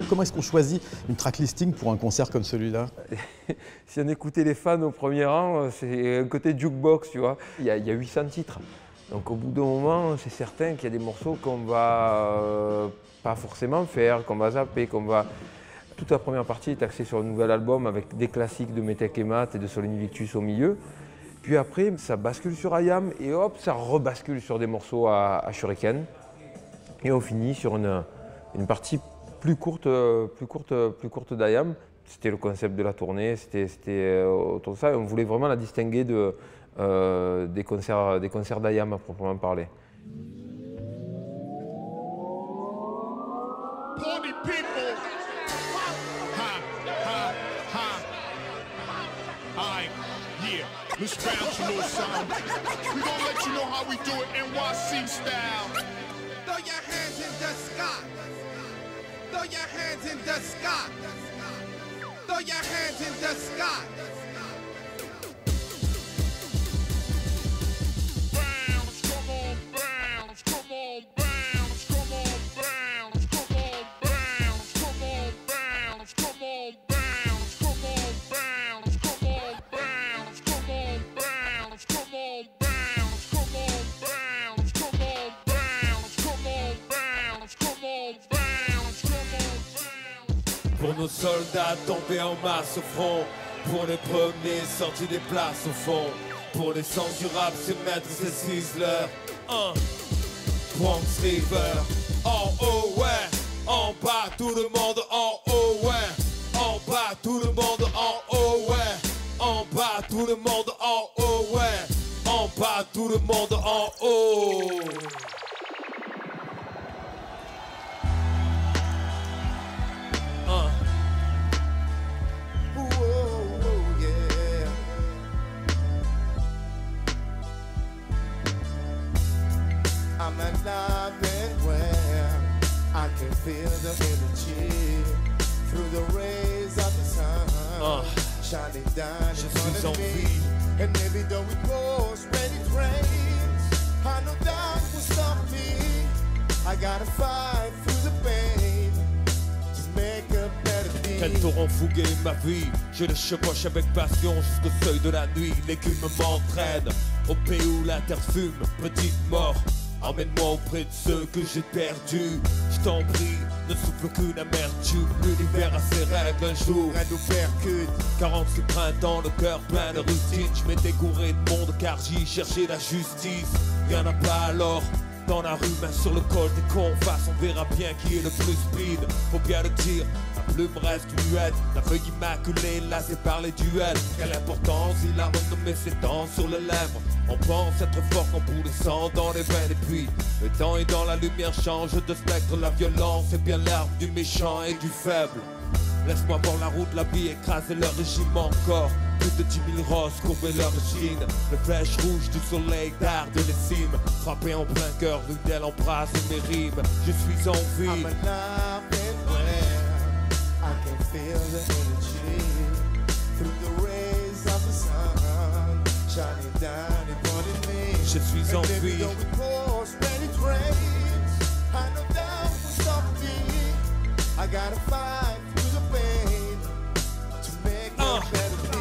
Comment est-ce qu'on choisit une tracklisting pour un concert comme celui-là? Si on écoutait les fans au premier rang, c'est un côté jukebox, tu vois. Il y a 800 titres. Donc au bout d'un moment, c'est certain qu'il y a des morceaux qu'on va pas forcément faire, qu'on va zapper, qu'on va... Toute la première partie est axée sur un nouvel album avec des classiques de Metek et Matt et de Sol Invictus au milieu. Puis après, ça bascule sur IAM et hop, ça rebascule sur des morceaux à Shuriken. Et on finit sur une partie plus courte d'IAM. C'était le concept de la tournée, c'était autour de ça. Et on voulait vraiment la distinguer des concerts d'IAM à proprement parler. Let's bounce a little something. We gon' let you know how we do it NYC style. Throw your hands in the sky. Throw your hands in the sky. Throw your hands in the sky. Bounce, come on, bounce, come on, bounce, come on, bounce, come on, bounce, come on, bounce, come on, bounce, come on, bounce, come on, bounce, come on, bounce, come on, bounce, come on, bounce, come on, bounce, come on, bounce, come on, bounce, come on, bounce. Pour nos soldats tombés en masse au front, pour les premiers sortis des places au fond, pour les censurables, ces maîtres, ces sizzlers. Bronx River, en haut, ouais, en bas, tout le monde en haut, ouais, en bas, tout le monde en haut, ouais, en bas, tout le monde en haut, ouais, en bas, tout le monde en haut. I'm alive and well. I can feel the energy through the rays of the sun shining down in front of me. And maybe though we close when it rains, I know that will stop me. I gotta fight through the pain to make a better day. Quel torrent fougué ma vie, je le chevauche avec passion jusqu'au seuil de la nuit. L'écume m'entraîne au pays où la terre fume, petite mort. Emmène-moi auprès de ceux que j'ai perdus. Je t'en prie, ne souffle qu'une amertume. L'univers a ses règles, un jour elle nous percute. 46 printemps, le cœur plein de routine. Je m'étais couré de monde car j'y cherchais la justice. Y'en a pas alors dans la rue, main sur le col des confaces. On verra bien qui est le plus speed. Faut bien le dire, la plume reste muette. La feuille immaculée, là c'est par les duels. Quelle importance il a renommé ses dents sur les lèvres. On pense être fort quand pour le sang dans les veines. Et puis, le temps et dans la lumière change de spectre. La violence est bien l'arme du méchant et du faible. Laisse-moi voir la route, la vie écraser leur régime encore. Plus de 10 000 roses courber leur chine. Le flèche rouge du soleil darde les cimes. Frappé en plein cœur, l'une d'elles embrasse mes rimes. Je suis en vie. I'm alive and well. I can feel the energy through the rays of the sun shining down in front of me. Je suis en vie. Though we close when it rains, I know that will stop me. I gotta fight through the pain to make a better day.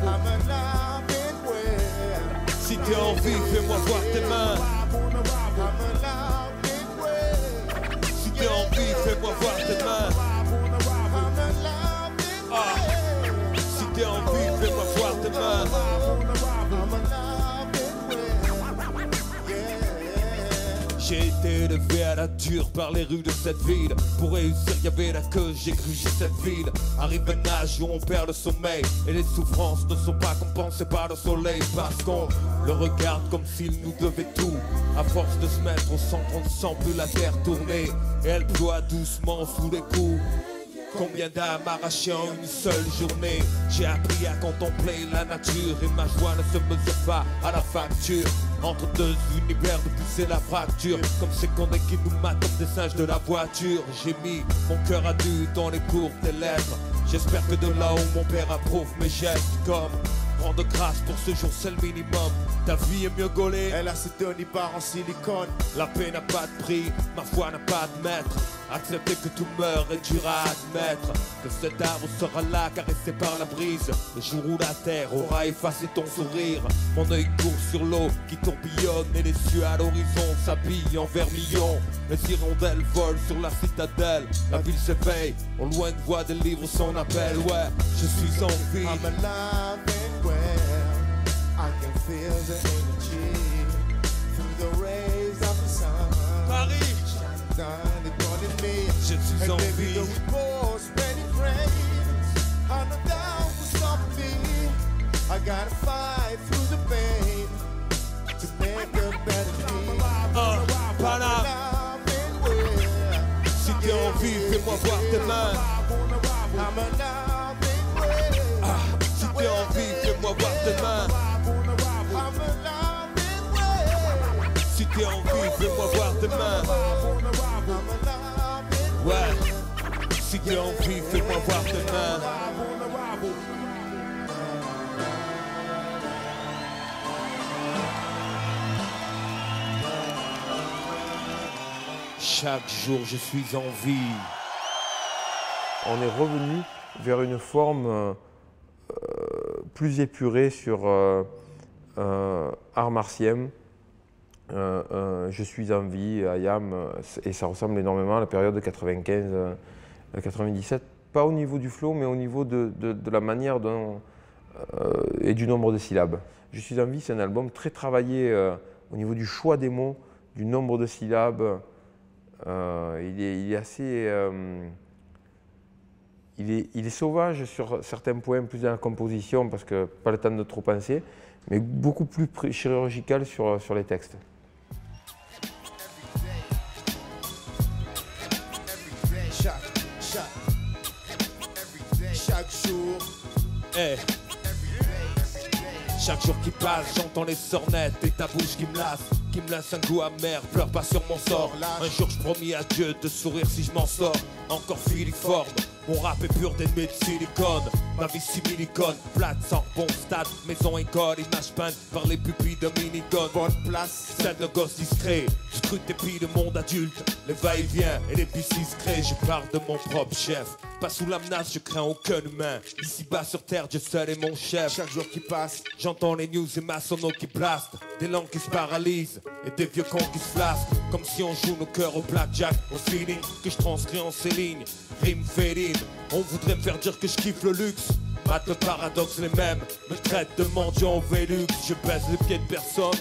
I'm alive and well. Si t'es en vie, fais-moi voir tes mains. I'm alive and well. Si t'es en vie, fais-moi voir tes mains. I'm alive and well. Si t'es en vie, fais-moi voir tes mains. I'm alive and well. Yeah. J'ai été élevé à la dure par les rues de cette ville. Pour réussir, y'avait la queue, j'ai cru j'ai cette ville. Arrive un âge où on perd le sommeil et les souffrances ne sont pas compensées par le soleil. Parce qu'on le regarde comme s'il nous devait tout. À force de se mettre au centre, on ne sent plus la terre tourner. Et elle ploie doucement sous les coups. Combien d'âmes arrachées en une seule journée. J'ai appris à contempler la nature et ma joie ne se mesure pas à la facture. Entre deux univers depuis c'est la fracture. Comme ces condés qui nous matent comme des singes de la voiture. J'ai mis mon cœur à nu dans les cours des lèvres. J'espère que de là où mon père approuve mes gestes comme rendre grâce pour ce jour, c'est le minimum. Ta vie est mieux gaulée, Elle a ses Tony Bar en silicone. la paix n'a pas de prix, ma foi n'a pas de maître. Accepter que tout meurt est dur à admettre. Que cet arbre sera là, caressé par la brise. Le jour où la terre aura effacé ton sourire. Mon œil court sur l'eau qui tourbillonne et les cieux à l'horizon s'habillent en vermillon. Les hirondelles volent sur la citadelle. La ville s'éveille, au loin de voix délivre son appel. Ouais, je suis en vie. I'm alive and well. I can feel the energy through the rays of the sun. Paris, Done it on me. je suis And en maybe vie. the reports when it rains. I'm not down for something. I gotta fight through the pain to make a better me. Paname, Alive and well. si t'es en vie, fais-moi voir tes mains. I'm alive and well. Si t'es en vie, fais-moi voir tes mains. I'm alive and well. Si t'es en vie, fais-moi voir tes mains. I'm alive and Ouais, si t'es en vie, fais-moi voir tes mains. Chaque jour, je suis en vie. On est revenu vers une forme plus épurée sur art martien. Je suis en vie, Ayam, et ça ressemble énormément à la période de 95-97. Pas au niveau du flow, mais au niveau de la manière et du nombre de syllabes. Je suis en vie, c'est un album très travaillé au niveau du choix des mots, du nombre de syllabes. Il est assez... il est sauvage sur certains points, plus dans la composition, parce que pas le temps de trop penser, mais beaucoup plus chirurgical sur les textes. chaque jour. Hey. Chaque jour qui passe, j'entends les sornettes et ta bouche qui me laisse un goût amer. Pleure pas sur mon sort. Un jour je promis à Dieu de sourire si je m'en sors. Encore filiforme, mon rap est pur d'ennemis de silicone. Ma vie similicone, plate sans bon stade. Maison, école, image peinte par les pupilles de minigone. Bonne place, Scène de gosse discret, je scrute des filles de monde adulte. Les va-et-vient et les pistes discrets, je parle de mon propre chef. Pas sous la menace, je crains aucun humain. Ici bas sur terre, Dieu seul est mon chef. chaque jour qui passe, J'entends les news et ma sono qui blast. Des langues qui se paralysent et des vieux cons qui se flasquent. Comme si on joue nos cœurs au blackjack. Au feeling que je transcris en ces lignes. Rime féline, on voudrait me faire dire que je kiffe le luxe. Mate le paradoxe, les mêmes me traitent de mendiant au Vélux. Je baisse les pieds de personne,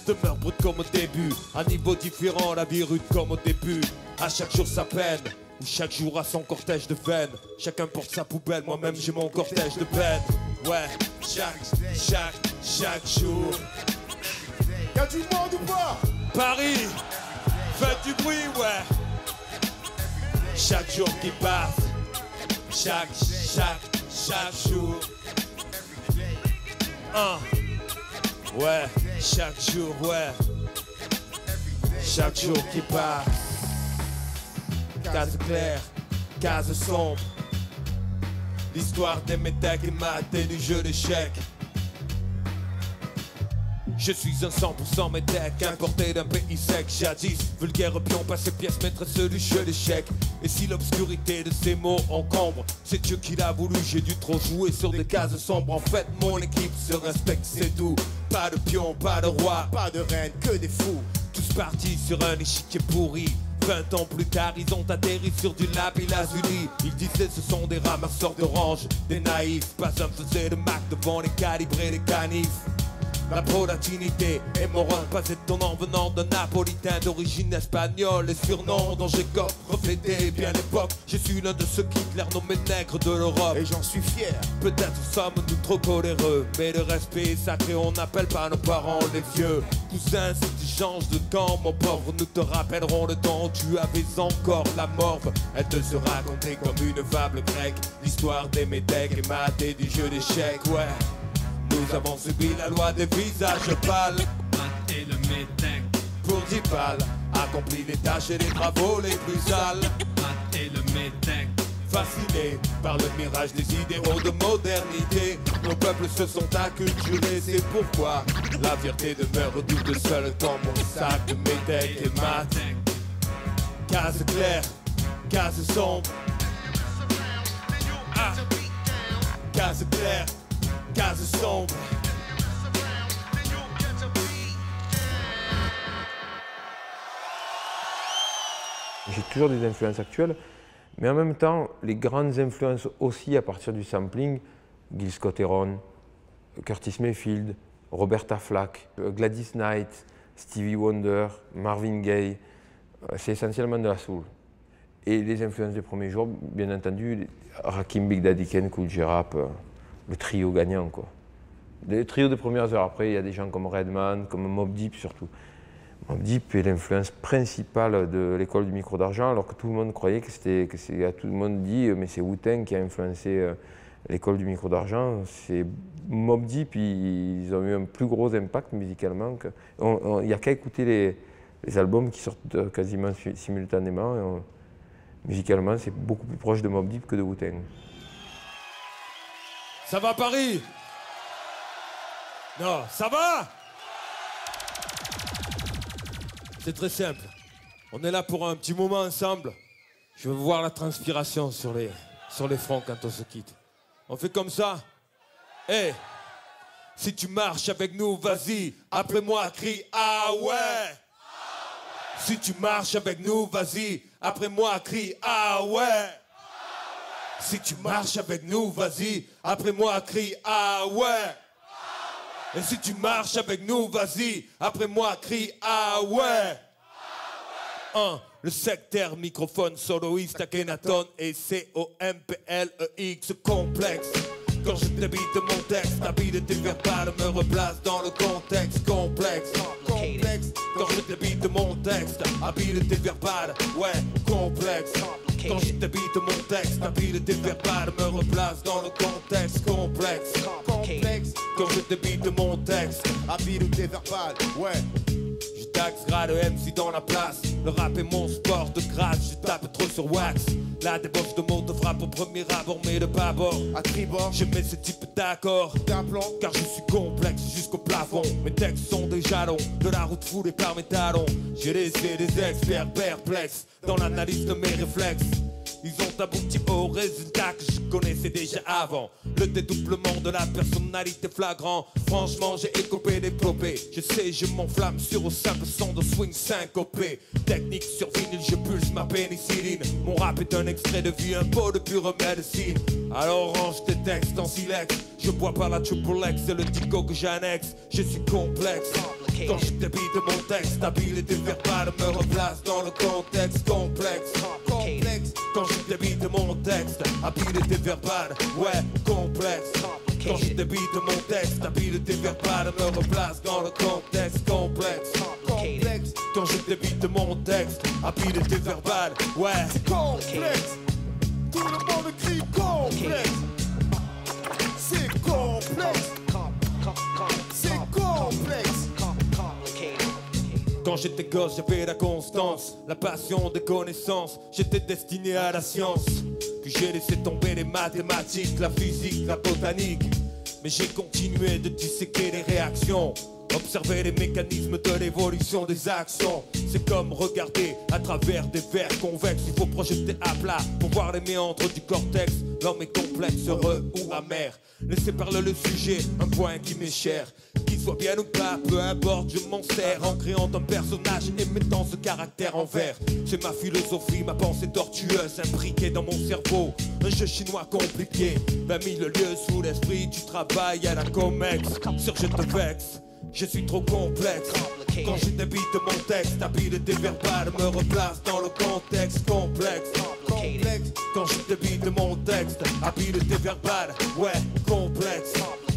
demeure brute comme au début. À niveau différent, la vie rude comme au début. À chaque jour sa peine, où chaque jour a son cortège de veines. Chacun porte sa poubelle, moi-même j'ai mon cortège de peine. Ouais, chaque jour. y'a du monde ou pas? Paris, faites du bruit, ouais. Chaque jour qui passe, chaque jour. Ouais, chaque jour, ouais. Chaque jour qui passe. Case claire, case sombre. L'histoire des métèques et matés du jeu d'échecs. Je suis un 100% métèque, importé d'un pays sec. Jadis, vulgaire pion, passé pièce maîtresse du jeu d'échecs. Et si l'obscurité de ces mots encombre, c'est Dieu qui l'a voulu, j'ai dû trop jouer sur des cases sombres. En fait, mon équipe se respecte, c'est tout. Pas de pion, pas de roi, Pas de reine, que des fous. tous partis sur un échiquier pourri. 20 ans plus tard, ils ont atterri sur du lapis lazuli. Ils disaient ce sont des ramasseurs d'oranges, des naïfs. Pas un faisait de Mac devant les calibrés des canifs. La volatilité est morale, pas étonnant venant d'un napolitain d'origine espagnole. Les surnoms dont j'ai coffre reflétaient bien l'époque. Je suis l'un de ceux qu'Hitler nommait nègre de l'Europe. Et j'en suis fier. Peut-être sommes-nous trop coléreux, mais le respect est sacré, on n'appelle pas nos parents les vieux. Cousin, si tu changes de camp, mon pauvre, nous te rappellerons le temps où tu avais encore la morve. Elle te sera racontée comme une fable grecque, l'histoire des métèques et matés du jeu d'échecs, ouais. Nous avons subi la loi des visages pâles. Maté le métèque, Pour 10 balles, accompli les tâches et les travaux les plus sales. maté le métèque, fascinés par le mirage des idéaux de modernité. Nos peuples se sont acculturés, c'est pourquoi la fierté demeure toute seule dans mon sac de métèque et mat. Case claire, case sombre. Ah. Case claire, case sombre. J'ai toujours des influences actuelles, mais en même temps, les grandes influences aussi à partir du sampling, Gil Scott-Heron, Curtis Mayfield, Roberta Flack, Gladys Knight, Stevie Wonder, Marvin Gaye, c'est essentiellement de la soul. Et les influences des premiers jours, bien entendu, Rakim, Big Daddy Kane, Kool G Rap, le trio gagnant, quoi. Le trio des premières heures. Après, il y a des gens comme Redman, comme Mobb Deep surtout. Mobb Deep est l'influence principale de l'école du micro d'argent, alors que tout le monde croyait que c'était, tout le monde dit, mais c'est Wu-Tang qui a influencé l'école du micro d'argent. C'est Mobb Deep, ils ont eu un plus gros impact musicalement. Il n'y a qu'à écouter les albums qui sortent quasiment simultanément. Musicalement, c'est beaucoup plus proche de Mobb Deep que de Wu-Tang. Ça va Paris? Non, ça va? C'est très simple. On est là pour un petit moment ensemble. Je veux voir la transpiration sur les fronts quand on se quitte. On fait comme ça? Hey, si tu marches avec nous, vas-y, après moi, crie ah ouais. Si tu marches avec nous, vas-y, après moi, crie ah ouais. Si tu marches avec nous, vas-y, après moi, crie ah ouais. Et si tu marches avec nous, vas-y, après moi, crie ah ouais. Le secteur, microphone, soloiste, Akhenaton et C-O-M-P-L-E-X complexe. Quand je débite mon texte, habileté verbale me replace dans le contexte complexe. Complexe. Quand je débite mon texte, habileté verbale, ouais, complexe. Quand je débite mon texte, habileté verbale me replace dans le contexte complexe. Complexe. Quand je débite mon texte, habileté verbale, ouais. Je taxe grade MC dans la place. Le rap est mon sport de grâce, je tape trop sur wax. La débauche de mots te frappe au premier abord, mais de bâbord à tribord. Je mets ce type d'accord d'aplomb, car je suis complexe jusqu'au plafond. Mes textes sont des jalons de la route foulée par mes talons. J'ai laissé des experts perplexes dans l'analyse de mes réflexes. Ils ont abouti au résultat que je connaissais déjà avant. Le dédoublement de la personnalité flagrant. Franchement, j'ai écopé, développé. Je sais, je m'enflamme sur au simple son de swing syncopé. Technique sur vinyle, je pulse ma pénicilline. Mon rap est un extrait de vie, un pot de pure médecine. Alors range tes textes en silex. Je bois pas la triple X, c'est le dico que j'annexe. Je suis complexe. Quand je débite mon texte, habileté verbale me replace dans le contexte complexe. Complexe. Quand je débite mon texte, habileté verbale, ouais, complexe. Quand je débite mon texte, habileté verbale me replace dans le contexte complexe. Complexe. Quand je débite mon texte, habileté verbale, ouais, complexe. Tout le monde crie complexe. C'est complexe. C'est complexe. Quand j'étais gosse, j'avais la constance, la passion des connaissances. J'étais destiné à la science. Puis j'ai laissé tomber les mathématiques, la physique, la botanique. Mais j'ai continué de disséquer les réactions. Observer les mécanismes de l'évolution des actions. C'est comme regarder à travers des verres convexes. Il faut projeter à plat pour voir les méandres du cortex. L'homme est complexe, heureux ou amer. Laissez parler le sujet, un point qui m'est cher. Qu'il soit bien ou pas, peu importe, je m'en sers. En créant un personnage et mettant ce caractère en vers. C'est ma philosophie, ma pensée tortueuse, imbriquée dans mon cerveau. Un jeu chinois compliqué, 20 000 lieux sous l'esprit. Tu travailles à la comex, sur je te vexe. Je suis trop complexe. Quand je débite mon texte, habileté verbale me replace dans le contexte complexe. Complexe. Quand je débite mon texte, habileté verbale, ouais, complexe.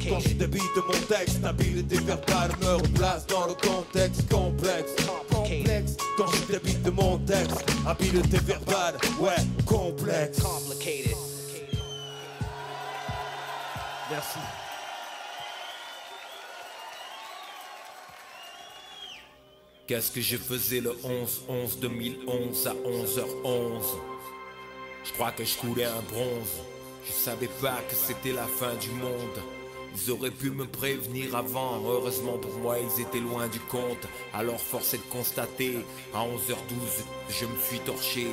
Quand je débite mon texte, habileté verbale me replace dans le contexte complexe. Complexe. Quand je débite mon texte, habileté verbale, ouais, complexe. Merci. Qu'est-ce que je faisais le 11-11-2011 à 11h11? Je crois que je coulais un bronze. Je savais pas que c'était la fin du monde. Ils auraient pu me prévenir avant. Heureusement pour moi, ils étaient loin du compte. Alors force est de constater, à 11h12, je me suis torché.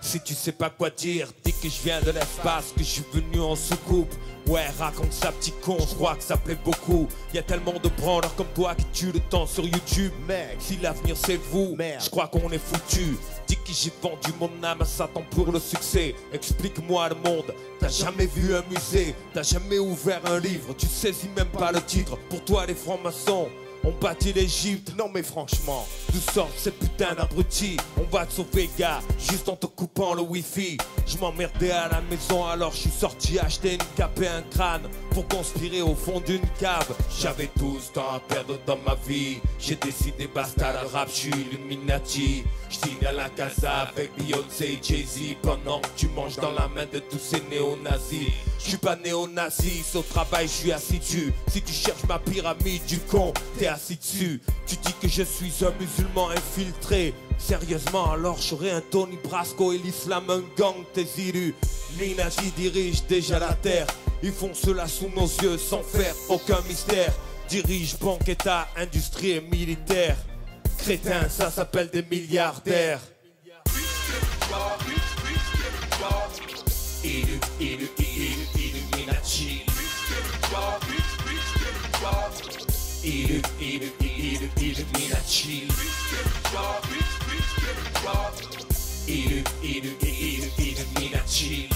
Si tu sais pas quoi dire, dis que je viens de l'espace, que je suis venu en soucoupe. Ouais, raconte ça petit con, je crois que ça plaît beaucoup. Y a tellement de branleurs comme toi qui tuent le temps sur YouTube. Mec, si l'avenir c'est vous, je crois qu'on est foutu. Dis que j'ai vendu mon âme à Satan pour le succès. Explique-moi le monde, t'as jamais vu un musée, t'as jamais ouvert un livre, tu saisis même pas le titre. Pour toi les francs-maçons on bâtit l'Egypte, non mais franchement, d'où sortent ces putains d'abrutis? On va te sauver gars, juste en te coupant le wifi. Je m'emmerdais à la maison alors je suis sorti acheter une cape et un crâne pour conspirer au fond d'une cave. J'avais tout ce temps à perdre dans ma vie. J'ai décidé basta le rap, je suis Illuminati. J'dîne à la casa avec Beyoncé et Jay-Z pendant que tu manges dans la main de tous ces néo-nazis. Je suis pas néo-nazi, au travail je suis assidu. Si tu cherches ma pyramide du con, t'es assis dessus. Tu dis que je suis un musulman infiltré. Sérieusement alors j'aurais un Tony Brasco et l'islam un gang tes élus. Les nazis dirigent déjà la terre. Ils font cela sous nos yeux sans faire aucun mystère. Dirige banque, état, industrie et militaire. Crétin, ça s'appelle des milliardaires. Illuminati. Illuminati. Illuminati.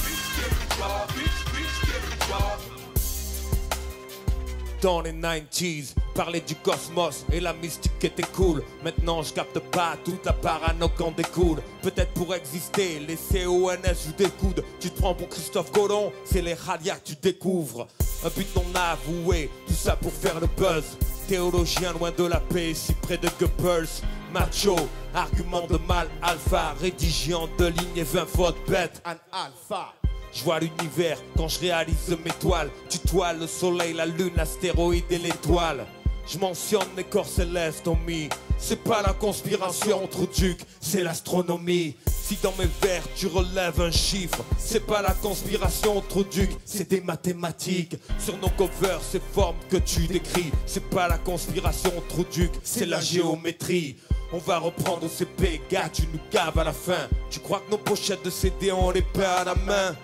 Dans les 90s, parler du cosmos et la mystique était cool. Maintenant je capte pas toute la parano qu'en découle. Peut-être pour exister, les CONS jouent des coudes. Tu te prends pour Christophe Colomb, c'est les radias que tu découvres. Un but non avoué, tout ça pour faire le buzz. Théologien loin de la paix, si près de Goebbels. Macho, argument de mal alpha, rédigeant de lignes et 20 fautes bêtes. Un alpha. Je vois l'univers quand je réalise mes toiles. Tu toiles le soleil, la lune, l'astéroïde et l'étoile. Je mentionne les corps célestes, homie. C'est pas la conspiration trop duc, c'est l'astronomie. Si dans mes vers tu relèves un chiffre, c'est pas la conspiration trop duc, c'est des mathématiques. Sur nos covers, ces formes que tu décris, c'est pas la conspiration trop duc, c'est la géométrie. On va reprendre ces gars, tu nous caves à la fin. Tu crois que nos pochettes de CD on les peint à la main?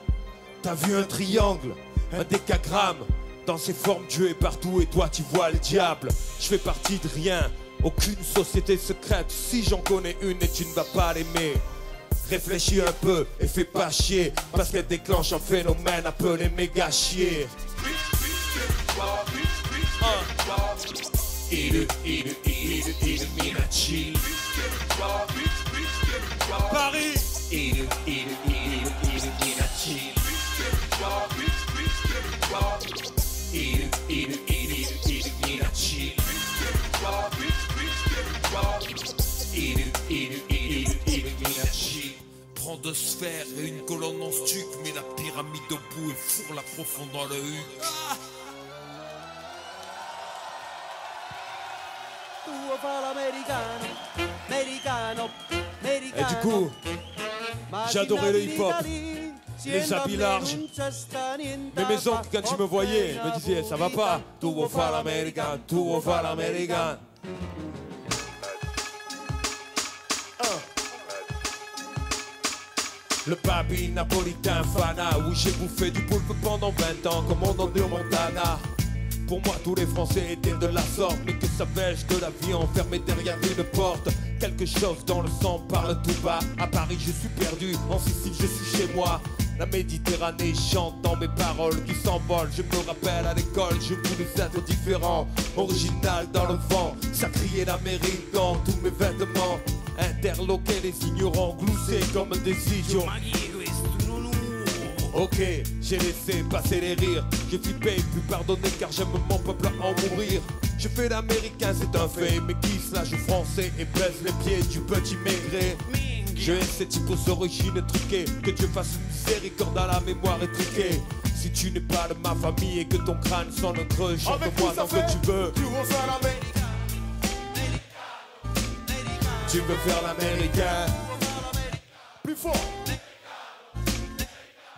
T'as vu un triangle, un décagramme? Dans ses formes, Dieu est partout et toi tu vois le diable. Je fais partie de rien, aucune société secrète. Si j'en connais une et tu ne vas pas l'aimer. Réfléchis un peu et fais pas chier, parce qu'elle déclenche un phénomène appelé méga chier. Illuminati. Paris. Illuminati. Illuminati. Prends deux sphères et une colonne en stuc, mets la pyramide debout et fourre la profonde dans le huc. Et du coup, j'adorais le hip-hop, les habits larges. Mais mes oncles, quand ils me voyaient, me disaient ça va pas. Tu vas faire l'américain, tu vas faire l'américain. Le papi napolitain fana, où j'ai bouffé du poulpe pendant 20 ans comme mon nom de Montana. Pour moi tous les Français étaient de la sorte, mais que savais-je de la vie enfermée derrière une porte? Quelque chose dans le sang parle tout bas. À Paris je suis perdu, en Sicile je suis chez moi. La Méditerranée chante dans mes paroles qui s'envolent. Je me rappelle à l'école, je voulais être différent, original dans le vent. Ça criait l'Amérique dans tous mes vêtements. Interloquer les ignorants, glousser comme des idiots. Ok, j'ai laissé passer les rires. J'ai flippé et puis pardonné car j'aime mon peuple à en mourir. Je fais l'américain, c'est un fait, mais qui se lâche français et baisse les pieds du petit maigré. Je hais ces types aux origines truquées. Que Dieu fasse une miséricorde à la mémoire étriquée. Si tu n'es pas de ma famille et que ton crâne sonne creux, chante-moi tant que tu veux. Tu veux faire l'américain. Plus fort.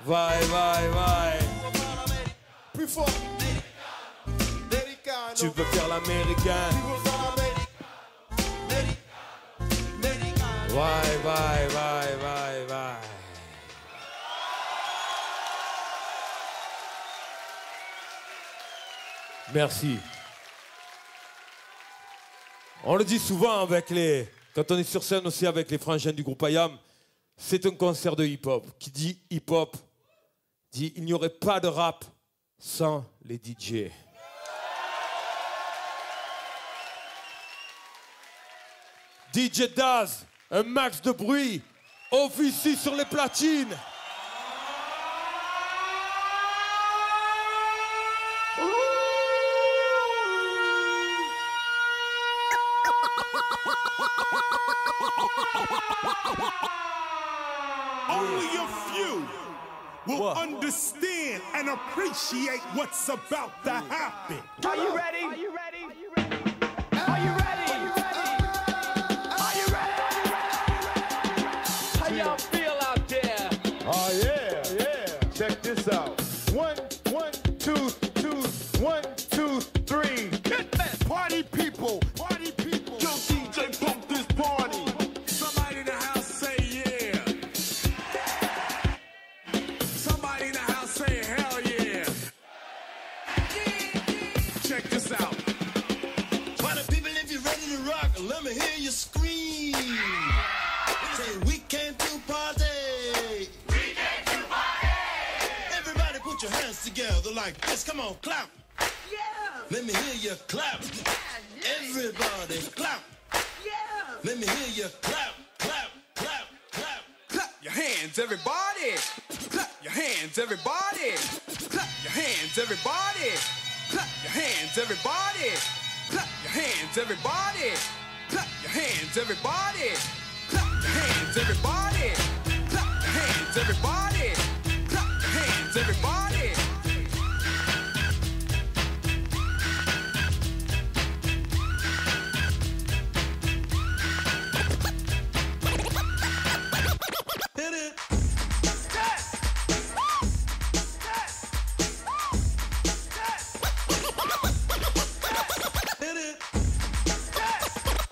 Vai, vai, vai. Plus fort. Tu veux faire l'américain. Vai, vai, vai, vai, vai. Merci. On le dit souvent avec les... Quand on est sur scène aussi avec les frangins du groupe IAM, c'est un concert de hip-hop. Qui dit hip-hop, dit il n'y aurait pas de rap sans les DJ. DJ Daz, un max de bruit, officie sur les platines. Only a few will understand and appreciate what's about to happen. Are you ready? Are you ready? Are you ready? Are you ready? How y'all feel out there? Oh yeah, yeah. Check this out. 1, 2, 1, 2, 3. Party people, party people. Yo, DJ, pump this party. Somebody in the house say yeah. Somebody in the house say hell yeah. Check this out. Party people, if you're ready to rock, let me hear you scream. Say we came to party. We came to party. Everybody put your hands together like this. Come on, clap. Yeah. Let me hear you clap. Everybody clap. Yeah. Let me hear you clap, clap, clap, clap. Clap your hands, everybody. Clap your hands, everybody. Clap your hands, everybody. Clap your hands, everybody. Clap your hands, everybody. Clap your hands, everybody. Clap your hands, everybody. Clap your hands, everybody. Clap your hands, everybody. Hit it.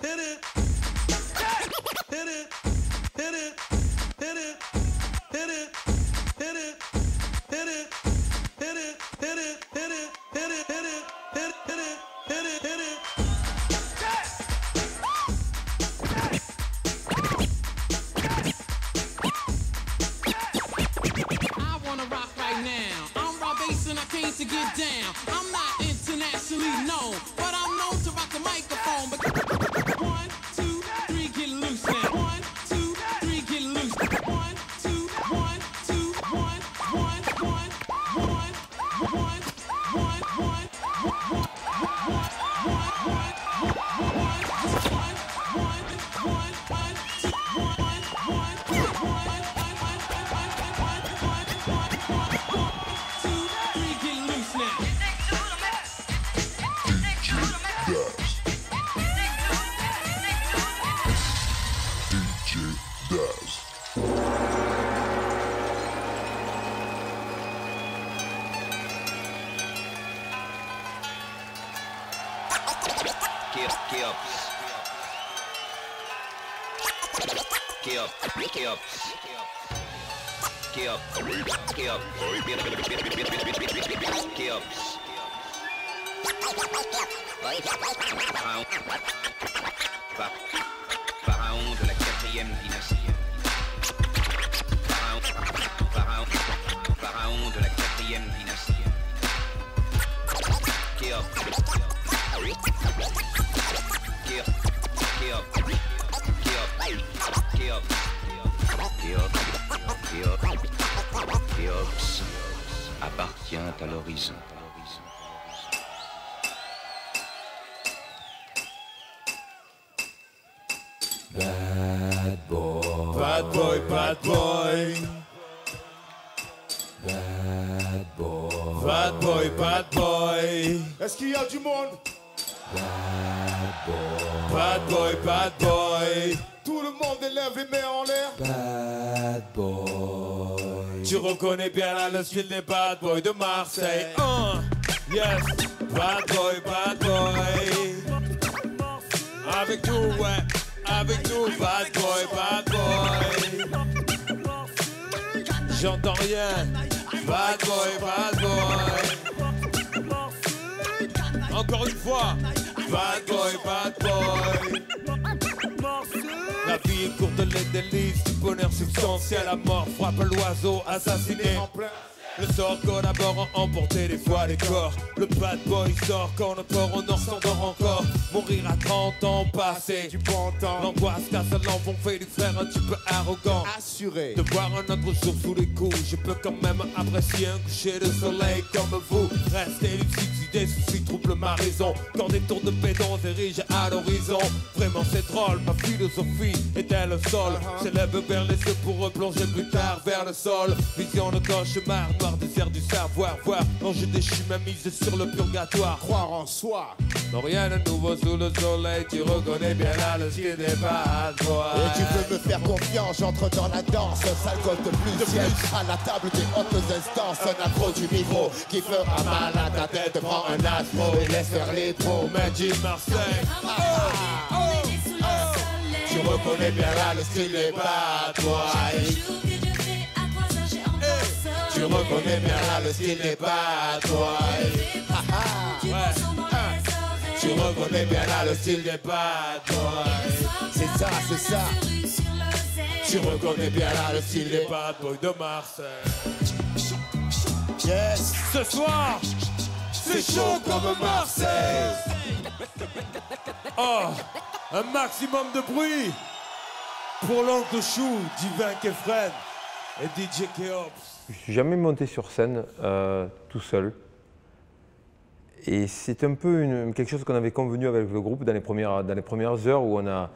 Hit it. Hit it. Hit it. Hit it. Hit it. Hit it. Hit it. Hit it. Hit it. Hit it. Hit it. Hit it. Hit it. Hit it. Hit it. Hit it. I wanna rock right now. I'm Rob Bass and I came to get down. I'm not internationally known, but I'm known to rock the microphone. But 1, 2, 3, get loose now. 1, 2, 3, get loose. 1, 2, 1, 2, 1, 1, 1, 1, 1, 1, Pharaon de la 4e dynastie. Pharaon de la 4e dynastie. Khéops appartient à l'horizon. Bad boy. Bad Bad boy, bad boy. Bad boy. Bad boy, bad boy. Est-ce qu'il y a du monde? Bad boy. Bad boy, bad boy. Tout le monde élève les mains en l'air. Bad boy. Tu reconnais bien là le style des bad boys de Marseille. Yes. Bad boy, bad boy. Avec nous, ouais. Avec nous, bad boy, bad boy. J'entends rien. Bad boy, bad boy. Encore une fois. Bad boy, bad boy. La vie est courte, les délices du bonheur substantiel. La mort frappe l'oiseau assassiné en plein. Le sort collabore à emporter des fois les corps. Le bad boy sort quand le port au nord s'endort encore. Mourir à 30 ans passé Du bon temps. L'angoisse casse l'enfant fait du frère un petit peu arrogant. Assuré. De voir un autre jour sous les coups, je peux quand même apprécier un coucher de soleil comme vous. Restez lucide si des soucis troublent ma raison. Quand des tours de béton s'érigent à l'horizon. Vraiment c'est drôle, ma philosophie est-elle le sol. S'élève vers les cieux pour replonger plus tard vers le sol. Vision de cauchemar, noir désert du savoir. Voir l'ange déchu m'a mise sur le purgatoire. Croire en soi. Non rien de nouveau sous le soleil, tu reconnais bien là le style des bad boys. Et tu peux me faire confiance, j'entre dans la danse. Sale gosse de plus ciel, à la table des hautes instances. Un accro du micro qui fera mal à ta tête. Prends un astro et laisse faire les pros. Made in Marseille. Tu reconnais bien là le style des bad boys. Tu reconnais bien là le style des bad boys. Tu reconnais bien là le style des bad boys. C'est ça, c'est ça. Tu reconnais bien là le style des Bad boys de Marseille. Yes. Ce soir, c'est chaud comme Marseille. Oh, un maximum de bruit pour l'oncle Chou, Divin Kefren et DJ Keops. Je suis jamais monté sur scène tout seul. Et c'est un peu quelque chose qu'on avait convenu avec le groupe dans les premières heures où on a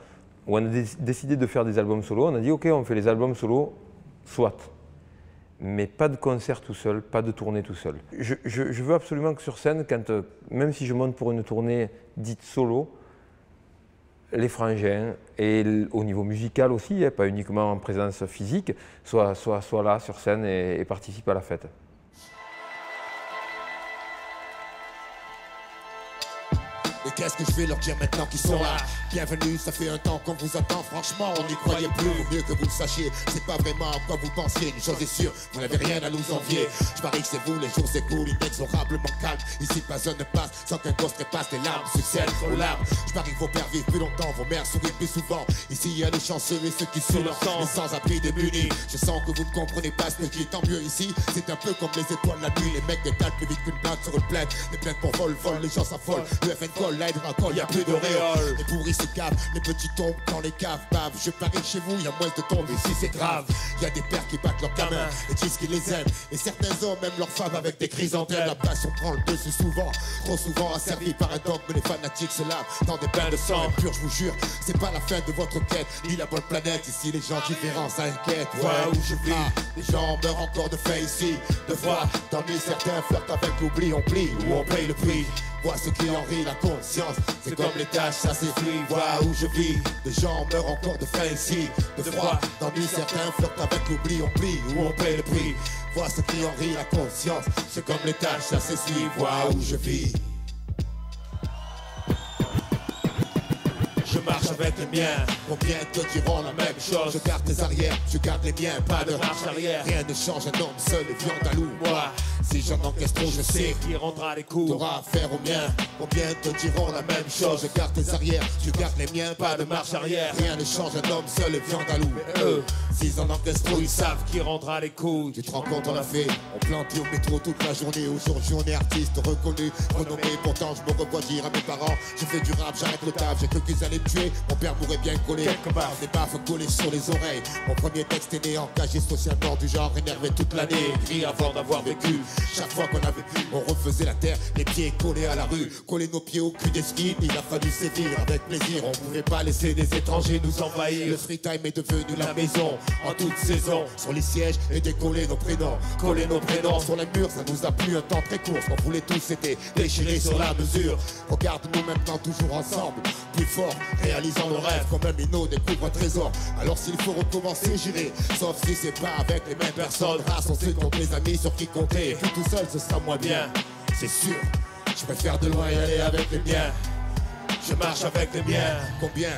décidé de faire des albums solo. On a dit ok, on fait les albums solo, soit. Mais pas de concert tout seul, pas de tournée tout seul. Je veux absolument que sur scène, même si je monte pour une tournée dite solo, les frangins, et au niveau musical aussi, pas uniquement en présence physique, soient là sur scène et participent à la fête. Et qu'est-ce que je vais leur dire maintenant qu'ils sont là? Bienvenue, ça fait un temps qu'on vous attend. Franchement, on n'y croyait plus. Vaut mieux que vous le sachiez. C'est pas vraiment quoi vous pensiez. Une chose est sûre, vous n'avez rien à nous envier. Je parie que c'est vous, les jours s'écoulent inexorablement calme. Ici, pas un ne passe sans qu'un gosse trépasse des larmes. Succèdent aux larmes. Je parie que vos pères vivent plus longtemps, vos mères sourient plus souvent. Ici, il y a les chanceux et ceux qui sont les sans-abri démunis. Je sens que vous ne comprenez pas ce qui est tant mieux ici. C'est un peu comme les étoiles la nuit. Les mecs détalent plus vite qu'une blague sur une plainte. Les plaintes pour vol, les gens s'affolent. Le FN colle, l'aide raccole, y'a plus de réole. Les pourris se cavent, les petits tombent dans les caves, bave. Je parie chez vous, y'a moins de tombes, ici c'est grave. Y'a des pères qui battent leurs gamins et disent qu'ils les aiment. Et certains hommes aiment leurs femmes avec des chrysanthèmes. La passion prend le dessus souvent, trop souvent asservi par un dogme. Les fanatiques se lavent dans des bains de sang impur, je vous jure. C'est pas la fin de votre quête, ni la bonne planète. Ici les gens différents s'inquiètent. Ouais, où je vis, les gens meurent encore de faim ici. De froid, tant mieux certains flirtent avec l'oubli. On plie ou on paye le prix. Vois ce qui en rit la conscience, c'est comme les tâches, ça s'effrite. Vois où je vis, des gens meurent encore de faim ici. De froid, d'ennui, certains flirtent avec l'oubli. On plie ou on paye le prix. Vois ce qui en rit la conscience, c'est comme les tâches, ça s'essuie. Vois où je vis. Je marche avec les miens, combien te diront la même chose? Je garde tes arrières, je garde les miens, pas de marche arrière. Rien ne change, un homme seul et viande à loup. Moi, si j'en encaisse trop, je sais qui rendra les coups. T'auras affaire aux miens, combien te diront la même chose? Je garde tes arrières, je garde les miens, pas de marche arrière. Rien ne change, un homme seul et viande à loup. Mais eux, s'ils en encaissent trop, ils savent qui rendra les coups. Tu te rends compte, on l'a fait, on plantait au métro toute la journée. Aujourd'hui, on est artiste reconnu, renommé. Pourtant, je me revois dire à mes parents, je fais du rap, j'arrête le taf. J'ai cru qu'ils allaient me tuer tué, mon père m'aurait bien collé. Quelque part, des baffes collées sur les oreilles. Mon premier texte est né engagé socialement du genre énervé toute l'année. Écrit avant d'avoir vécu. Chaque fois qu'on avait pu, on refaisait la terre, les pieds collés à la rue. Coller nos pieds au cul des skis, il a fallu sévir avec plaisir. On pouvait pas laisser des étrangers nous envahir. Le free time est devenu la maison en toute saison. Sur les sièges et décoller nos prénoms. Coller nos prénoms sur les murs, ça nous a plu un temps très court. Ce qu'on voulait tous c'était déchirer sur la mesure. Regarde-nous maintenant toujours ensemble, plus fort, réalisant nos rêves. Comme un minot découvre un trésor. Alors s'il faut recommencer, j'irai. Sauf si c'est pas avec les mêmes personnes. Grâce on sait contre les amis sur qui compter. Et puis tout seul ce sera moins bien, c'est sûr. Je préfère de loin y aller avec les miens. Je marche avec les miens. Combien?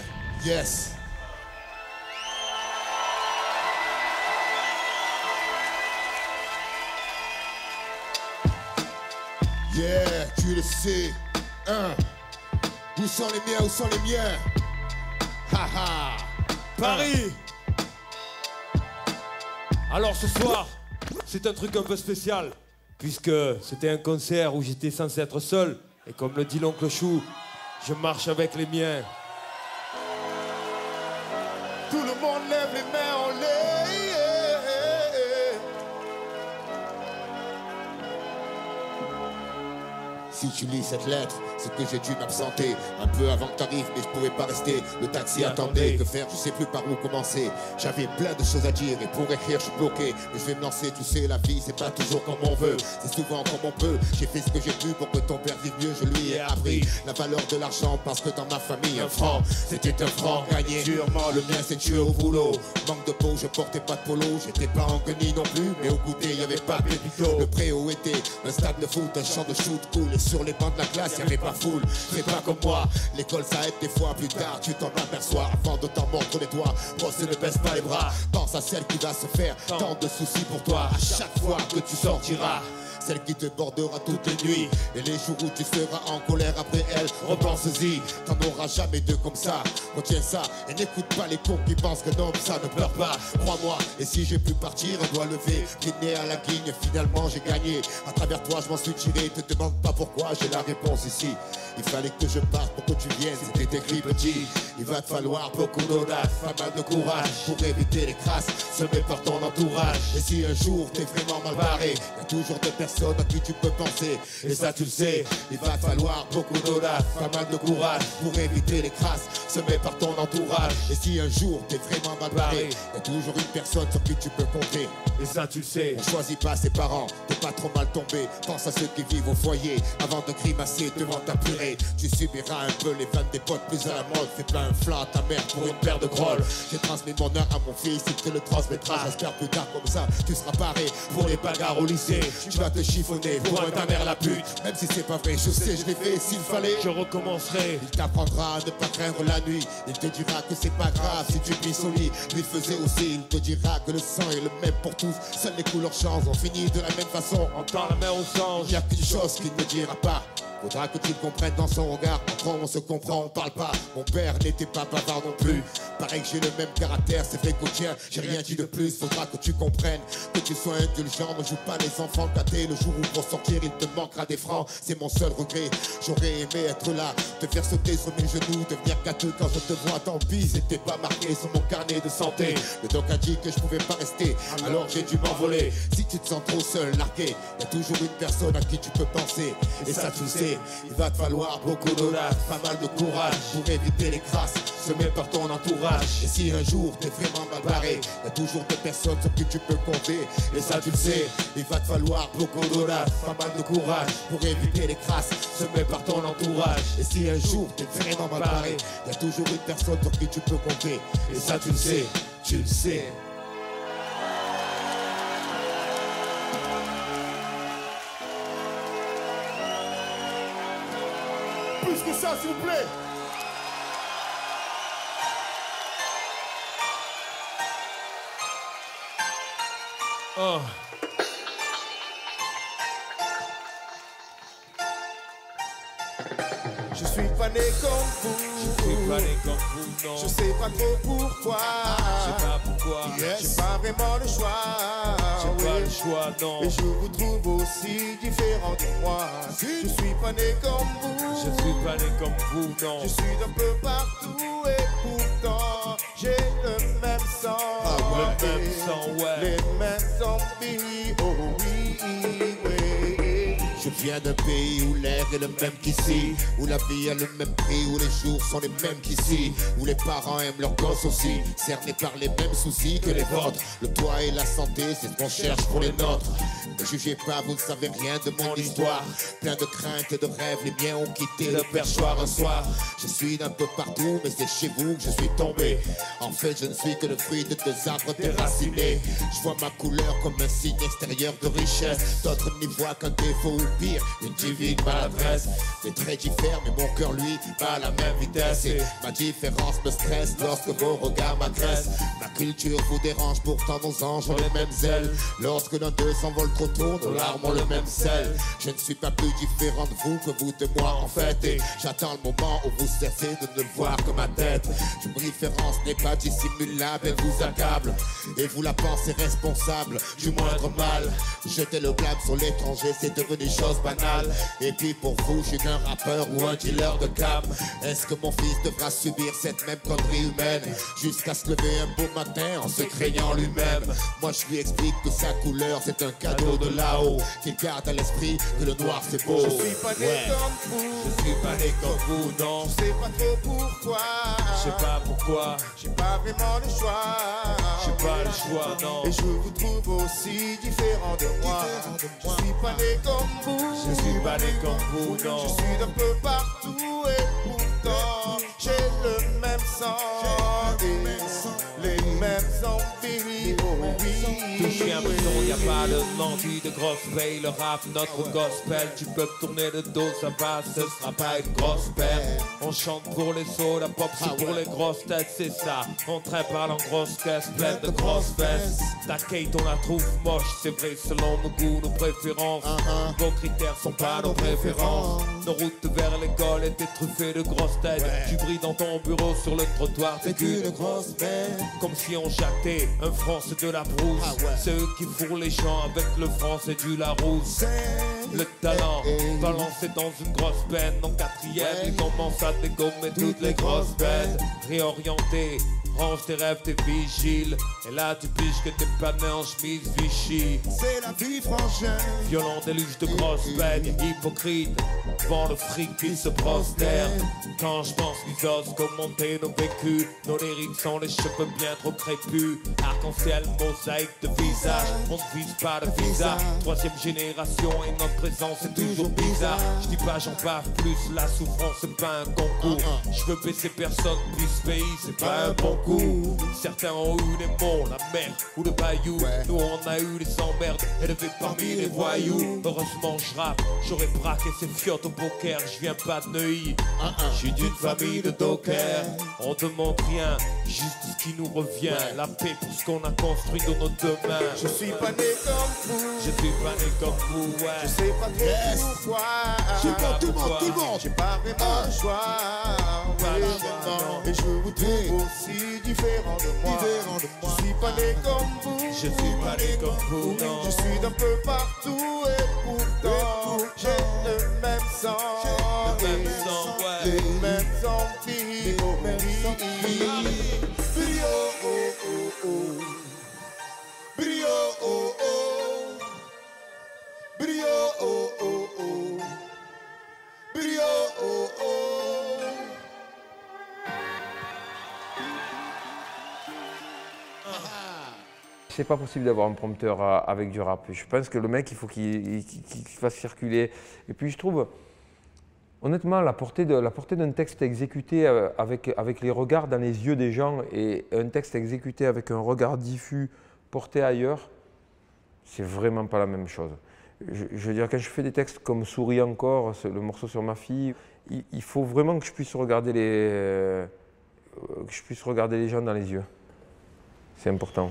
Yes. Yeah, tu le sais. Où sont les miens, où sont les miens? Haha. Paris. Alors ce soir, c'est un truc un peu spécial, puisque c'était un concert où j'étais censé être seul, et comme le dit l'oncle Chou, je marche avec les miens. Tout le monde lève les mains en l'air. Si tu lis cette lettre, c'est que j'ai dû m'absenter un peu avant que t'arrives, mais je pouvais pas rester. Le taxi attendait, que faire, je sais plus par où commencer. J'avais plein de choses à dire et pour écrire je suis bloqué. Mais je vais me lancer, tu sais, la vie c'est pas toujours comme on veut, c'est souvent comme on peut. J'ai fait ce que j'ai pu pour que ton père vive mieux, je lui ai appris la valeur de l'argent parce que dans ma famille un franc, c'était un franc gagné durement. Le mien c'est tué au boulot. Manque de peau, je portais pas de polo, j'étais pas en guenille non plus, mais au goûter y avait pas pépito. Le préau était un stade de foot, un champ de shoot cool. Et sur les bancs de la classe, y'avait pas foule. C'est pas comme moi, l'école ça aide des fois. Plus tard, tu t'en aperçois avant de t'en mordre les doigts. Bosse ne baisse pas les bras, pense à celle qui va se faire tant de soucis pour toi. À chaque fois que tu sortiras, celle qui te bordera toutes les nuits. Et les jours où tu seras en colère après elle, repense-y, t'en auras jamais deux comme ça. Retiens ça et n'écoute pas les cons qui pensent que non, ça ne pleure pas. Crois-moi, et si j'ai pu partir, on doit lever guiné à la guigne, finalement j'ai gagné. À travers toi je m'en suis tiré, te demande pas pourquoi, j'ai la réponse ici. Il fallait que je parte pour que tu viennes, c'était écrit petit. Il va te falloir beaucoup d'audace, pas mal de courage pour éviter les crasses semées par ton entourage. Et si un jour t'es vraiment mal barré, y'a toujours des personnes à qui tu peux penser. Et ça tu le sais, il va te falloir beaucoup d'audace, pas mal de courage pour éviter les crasses semées par ton entourage. Et si un jour t'es vraiment mal barré, y'a toujours une personne sur qui tu peux compter. Et ça tu le sais, on choisit pas ses parents, t'es pas trop mal tombé. Pense à ceux qui vivent au foyer avant de grimacer devant ta purée. Tu subiras un peu les vannes des potes plus à la mode. Fais pas un flanc à ta mère pour une paire de grolles. J'ai transmis mon art à mon fils, il te le transmettra. J'espère plus tard comme ça, tu seras paré pour les bagarres au lycée. Tu vas te chiffonner pour ta mère la pute. Même si c'est pas vrai, je sais, je l'ai fait. S'il fallait, je recommencerai. Il t'apprendra à ne pas craindre la nuit. Il te dira que c'est pas grave si tu pisses au lit. Lui faisait aussi, il te dira que le sang est le même pour tous. Seules les couleurs changent, on finit de la même façon. On tend la main au sang, il n'y a qu'une chose qu'il ne dira pas. Faudra que tu le comprennes dans son regard. Entre on se comprend, on parle pas. Mon père n'était pas bavard non plus. Pareil que j'ai le même caractère, c'est vrai qu'au tien, j'ai rien dit de plus. Faudra que tu comprennes, que tu sois indulgent. Ne joue pas les enfants gâtés. Le jour où pour sortir, il te manquera des francs. C'est mon seul regret. J'aurais aimé être là, te faire sauter sur mes genoux, devenir gâteux quand je te vois. Tant pis, c'était pas marqué sur mon carnet de santé. Le doc a dit que je pouvais pas rester, alors j'ai dû m'envoler. Si tu te sens trop seul, largué, y a toujours une personne à qui tu peux penser. Et ça tu le sais. Il va te falloir beaucoup d'audace, pas mal de courage pour éviter les crasses semées par ton entourage. Et si un jour t'es vraiment mal barré, y a toujours des personnes sur qui tu peux compter. Et ça tu le sais, il va te falloir beaucoup d'audace, pas mal de courage pour éviter les crasses semées par ton entourage. Et si un jour t'es vraiment mal barré, y a toujours une personne sur qui tu peux compter. Et ça tu le sais, tu le sais. Plus que ça, s'il vous plaît. Oh. Je suis pas né comme vous. Je suis pas né comme vous, non. Je sais pas trop pourquoi. Je sais pas pourquoi. Yes. J'ai pas vraiment le choix. J'ai pas le choix, non. Et je vous trouve aussi différent de moi. Je suis pas né comme vous. Je suis pas né comme vous, non. Je suis d'un peu partout et pourtant j'ai le même sang. Le même sang, ouais. Les mêmes zombies, oh oui, oui. Je viens d'un pays où l'air est le même qu'ici, où la vie a le même prix, où les jours sont les mêmes qu'ici, où les parents aiment leurs gosses aussi, cernés par les mêmes soucis que les vôtres. Le toit et la santé, c'est ce qu'on cherche pour les nôtres. Ne jugez pas, vous ne savez rien de mon histoire. Plein de craintes et de rêves, les miens ont quitté le perchoir un soir. Je suis d'un peu partout, mais c'est chez vous que je suis tombé. En fait, je ne suis que le fruit de deux arbres déracinés. Je vois ma couleur comme un signe extérieur de richesse. D'autres n'y voient qu'un défaut ou pire, une divine maladresse. Les traits diffèrent, mais mon cœur, lui, bat à la même vitesse. Et ma différence me stresse lorsque vos regards m'agressent. Ma culture vous dérange, pourtant nos anges ont les mêmes ailes. Lorsque l'un d'eux s'envole trop tôt, nos larmes ont le même sel. Je ne suis pas plus différent de vous que vous de moi en fait. Et j'attends le moment où vous cessez de ne voir que ma tête. Une différence n'est pas dissimulable, elle vous accable. Et vous la pensez responsable du moindre mal. Jeter le blâme sur l'étranger, c'est devenu chose banale. Et puis pour vous, je suis qu'un rappeur ou un dealer de cam. Est-ce que mon fils devra subir cette même connerie humaine jusqu'à se lever un beau matin en se craignant lui-même? Moi je lui explique que sa couleur c'est un cadeau de là-haut, qu'il garde à l'esprit que le noir c'est beau. Je suis pas né comme vous, Je suis pas né comme vous, non. je sais pas trop pourquoi. Je sais pas pourquoi, J'ai pas vraiment le choix. j'ai pas le choix, non. Et je vous trouve aussi différent de moi. Je suis pas né comme vous. Je suis pas né comme vous, non. Je suis d'un peu partout et pourtant j'ai le même sang. Et les mêmes zombies, oh oui. Touche bien besoin, y a pas de menti, de grosse veille, le rap, notre gospel. Tu peux me tourner le dos, ça va, ce sera pas une grosse perte. On chante pour les sauts, la pop c'est pour les grosses têtes, c'est ça. On traîne par en grosse caisse, pleine de grosses fesses. Ta Kate, on la trouve moche, c'est vrai, selon nos goûts, nos préférences. Vos critères sont pas nos préférences. Nos routes vers l'école étaient truffées de grosses têtes. Tu brilles dans ton bureau, sur le trottoir, t'es qu'une grosse bête. Comme si on jactait un français de la brousse. C'est eux qui fourrent les gens avec le français du Larousse. Le talent balancé dans une grosse peine. En quatrième, ils commencent à dégommer toutes les grosses bêtes. Réorienté, range tes rêves, t'es vigile. Et là tu piges que t'es pas né en chemise Vichy. C'est la vie, frangin. Violent déluge de grosses bêtes, hypocrite. Devant le fric qui se prosterne. Quand je pense qu'ils osent commenter nos vécus, nos lyriques sont les cheveux bien trop crépus. Arc-en-ciel, mosaïque de visage. On ne vise pas de visa. Troisième génération et notre présence est toujours bizarre. Je dis pas j'en bave plus, la souffrance c'est pas un concours. Je veux baisser personne, puis ce pays c'est pas un bon coup. Certains ont eu des monts, la mer ou le bayou. Nous on a eu des emmerdes, élevés parmi les voyous. Heureusement je rappe, j'aurais braqué ces fiottes au poker. Je viens pas de Neuilly, je suis d'une famille de dockers. On demande rien, juste ce qui nous revient. La paix pour ce qu'on a construit dans nos deux mains. Je suis pas né comme vous. Je suis pas né comme vous, Je ouais. sais pas trop pourquoi. C'est bon, tout le monde. J'ai pas vraiment le choix. Pas le Oui, choix, non. non. Et je vous trouve aussi différent de moi. Je suis pas né comme vous. Je suis pas né comme vous, non. Je suis d'un peu partout et pourtant j'ai le même sang. Le même sang, ouais. Les mêmes zombies. Brio, oh, oh, oh. Brio, oh, oh. Brio, oh, oh, oh. Brio, oh, oh. C'est pas possible d'avoir un prompteur avec du rap. Je pense que le mec, il faut qu'il fasse circuler. Et puis je trouve, honnêtement, la portée d'un texte exécuté avec les regards dans les yeux des gens et un texte exécuté avec un regard diffus porté ailleurs, c'est vraiment pas la même chose. Je veux dire, quand je fais des textes comme Souris encore, le morceau sur ma fille, il faut vraiment que je puisse regarder les gens dans les yeux. C'est important.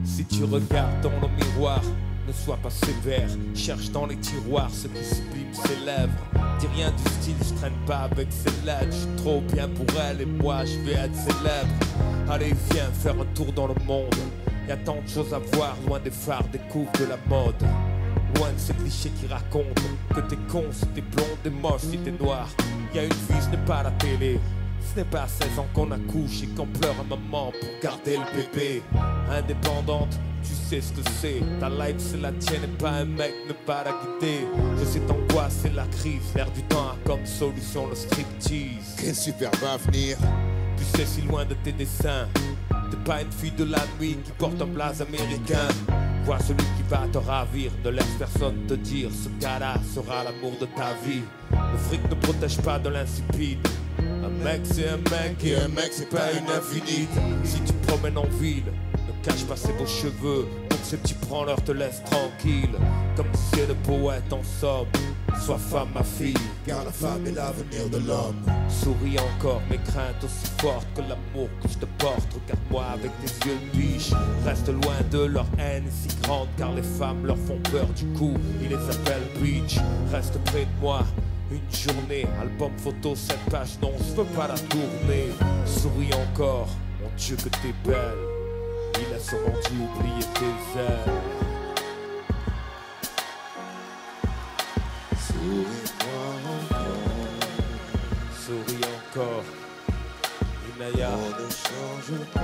Si tu regardes dans le miroir, ne sois pas sévère. Cherche dans les tiroirs ce qui sublime ses lèvres. Dis rien du style, je traîne pas avec ses lettres. Je suis trop bien pour elle et moi je vais être célèbre. Allez viens faire un tour dans le monde. Y'a tant de choses à voir, loin des phares, des coups de la mode. Loin de ces clichés qui racontent que t'es con si t'es blond, t'es moche si t'es noir. Y'a une vie, ce n'est pas la télé. Ce n'est pas à 16 ans qu'on accouche et qu'on pleure un moment pour garder le bébé. Indépendante, tu sais ce que c'est. Ta life c'est la tienne et pas un mec ne va la guider. Je sais t'angoisse, c'est la crise. L'air du temps a comme solution le striptease. Quel superbe avenir. Tu sais si loin de tes dessins. T'es pas une fille de la nuit qui porte un blaze américain. Vois celui qui va te ravir. Ne laisse personne te dire ce gars-là sera l'amour de ta vie. Le fric ne protège pas de l'insipide. Un mec c'est un mec et un mec c'est pas une infinite. Si tu promènes en ville, ne cache pas ses beaux cheveux pour que ces petits branleurs te laissent tranquille. Comme disait le poète en somme, sois femme ma fille, car la femme est l'avenir de l'homme. Souris encore, mes craintes aussi fortes que l'amour que je te porte. Regarde-moi avec tes yeux de biche. Reste loin de leur haine si grande, car les femmes leur font peur. Du coup, ils les appellent bitch. Reste près de moi. Une journée, album photo, 7 pages, non, je veux pas la tourner. Souris encore, mon Dieu que t'es belle. Il a sûrement dû oublier tes ailes. Souris-moi encore. Souris encore. Inaya, On ne change pas.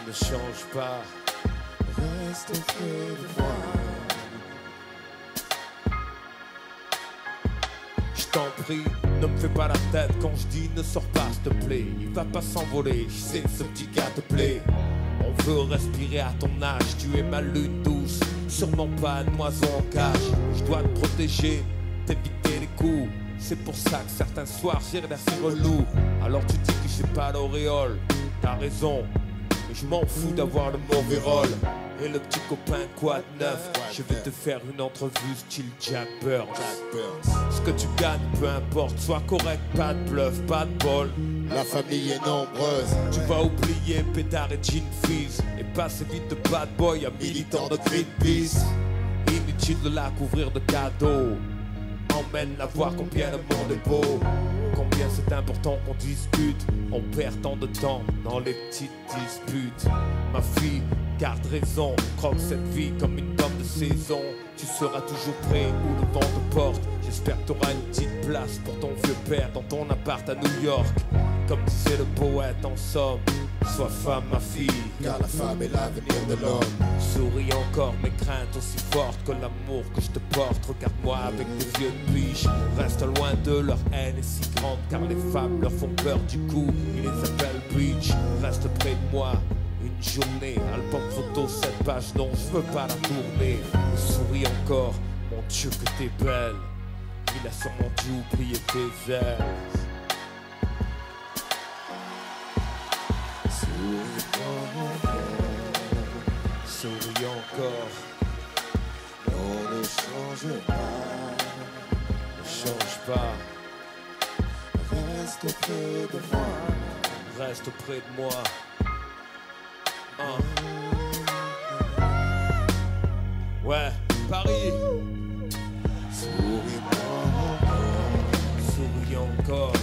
ne change pas. Reste près de moi. Je t'en prie, ne me fais pas la tête quand je dis ne sors pas s'il te plaît. Il va pas s'envoler, je sais que ce petit gars te plaît. On veut respirer à ton âge, tu es ma lune douce. Sûrement pas un oiseau en cage. Je dois te protéger, t'éviter les coups. C'est pour ça que certains soirs j'ai l'air si relou. Alors tu dis que j'ai pas l'auréole, t'as raison. Mais je m'en fous d'avoir le mauvais rôle. Et le petit copain quoi de neuf, je vais te faire une entrevue style Jack Burns. Ce que tu gagnes, peu importe, sois correct, pas de bluff, pas de bol. La famille est nombreuse. Tu vas oublier pétard et jean fizz et passer vite de bad boy à militant de Greenpeace. Inutile de la couvrir de cadeaux. Emmène-la voir combien le monde est beau. Combien c'est important qu'on discute. On perd tant de temps dans les petites disputes. Ma fille, garde raison, croque cette vie comme une dame de saison. Tu seras toujours prêt où le vent te porte. J'espère que t'auras une petite place pour ton vieux père dans ton appart à New York. Comme disait le poète en somme, sois femme ma fille, car la femme est l'avenir de l'homme. Souris encore, mes craintes aussi fortes que l'amour que je te porte. Regarde-moi avec tes yeux de biche. Reste loin de leur haine est si grande, car les femmes leur font peur. Du coup, ils les appellent bitch. Reste près de moi. Une journée, album photo, 7 pages, non, je veux pas la tourner. Souris encore, mon Dieu que t'es belle. Il a sûrement dû oublier tes ailes. Souris encore. On ne change pas. Ne change pas. Reste près de moi. Reste près de moi. Ouais, Paris. Souris-moi encore. Souris encore.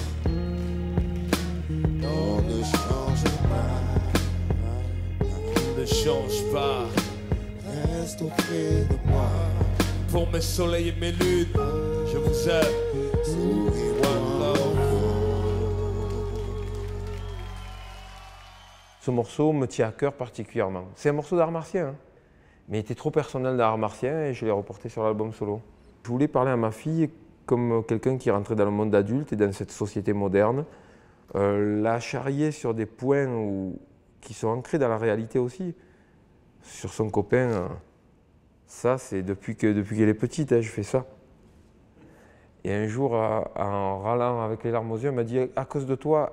On ne change pas. Ne change pas. Reste auprès de moi. Pour mes soleils et mes lunes, je vous aime. One love. Ce morceau me tient à cœur particulièrement. C'est un morceau d'art martien, hein, mais il était trop personnel d'art martien et je l'ai reporté sur l'album solo. Je voulais parler à ma fille comme quelqu'un qui rentrait dans le monde adulte et dans cette société moderne, la charrier sur des points qui sont ancrés dans la réalité aussi. Sur son copain, ça c'est depuis qu'elle est petite, hein, je fais ça. Et un jour, en râlant avec les larmes aux yeux, elle m'a dit « à cause de toi,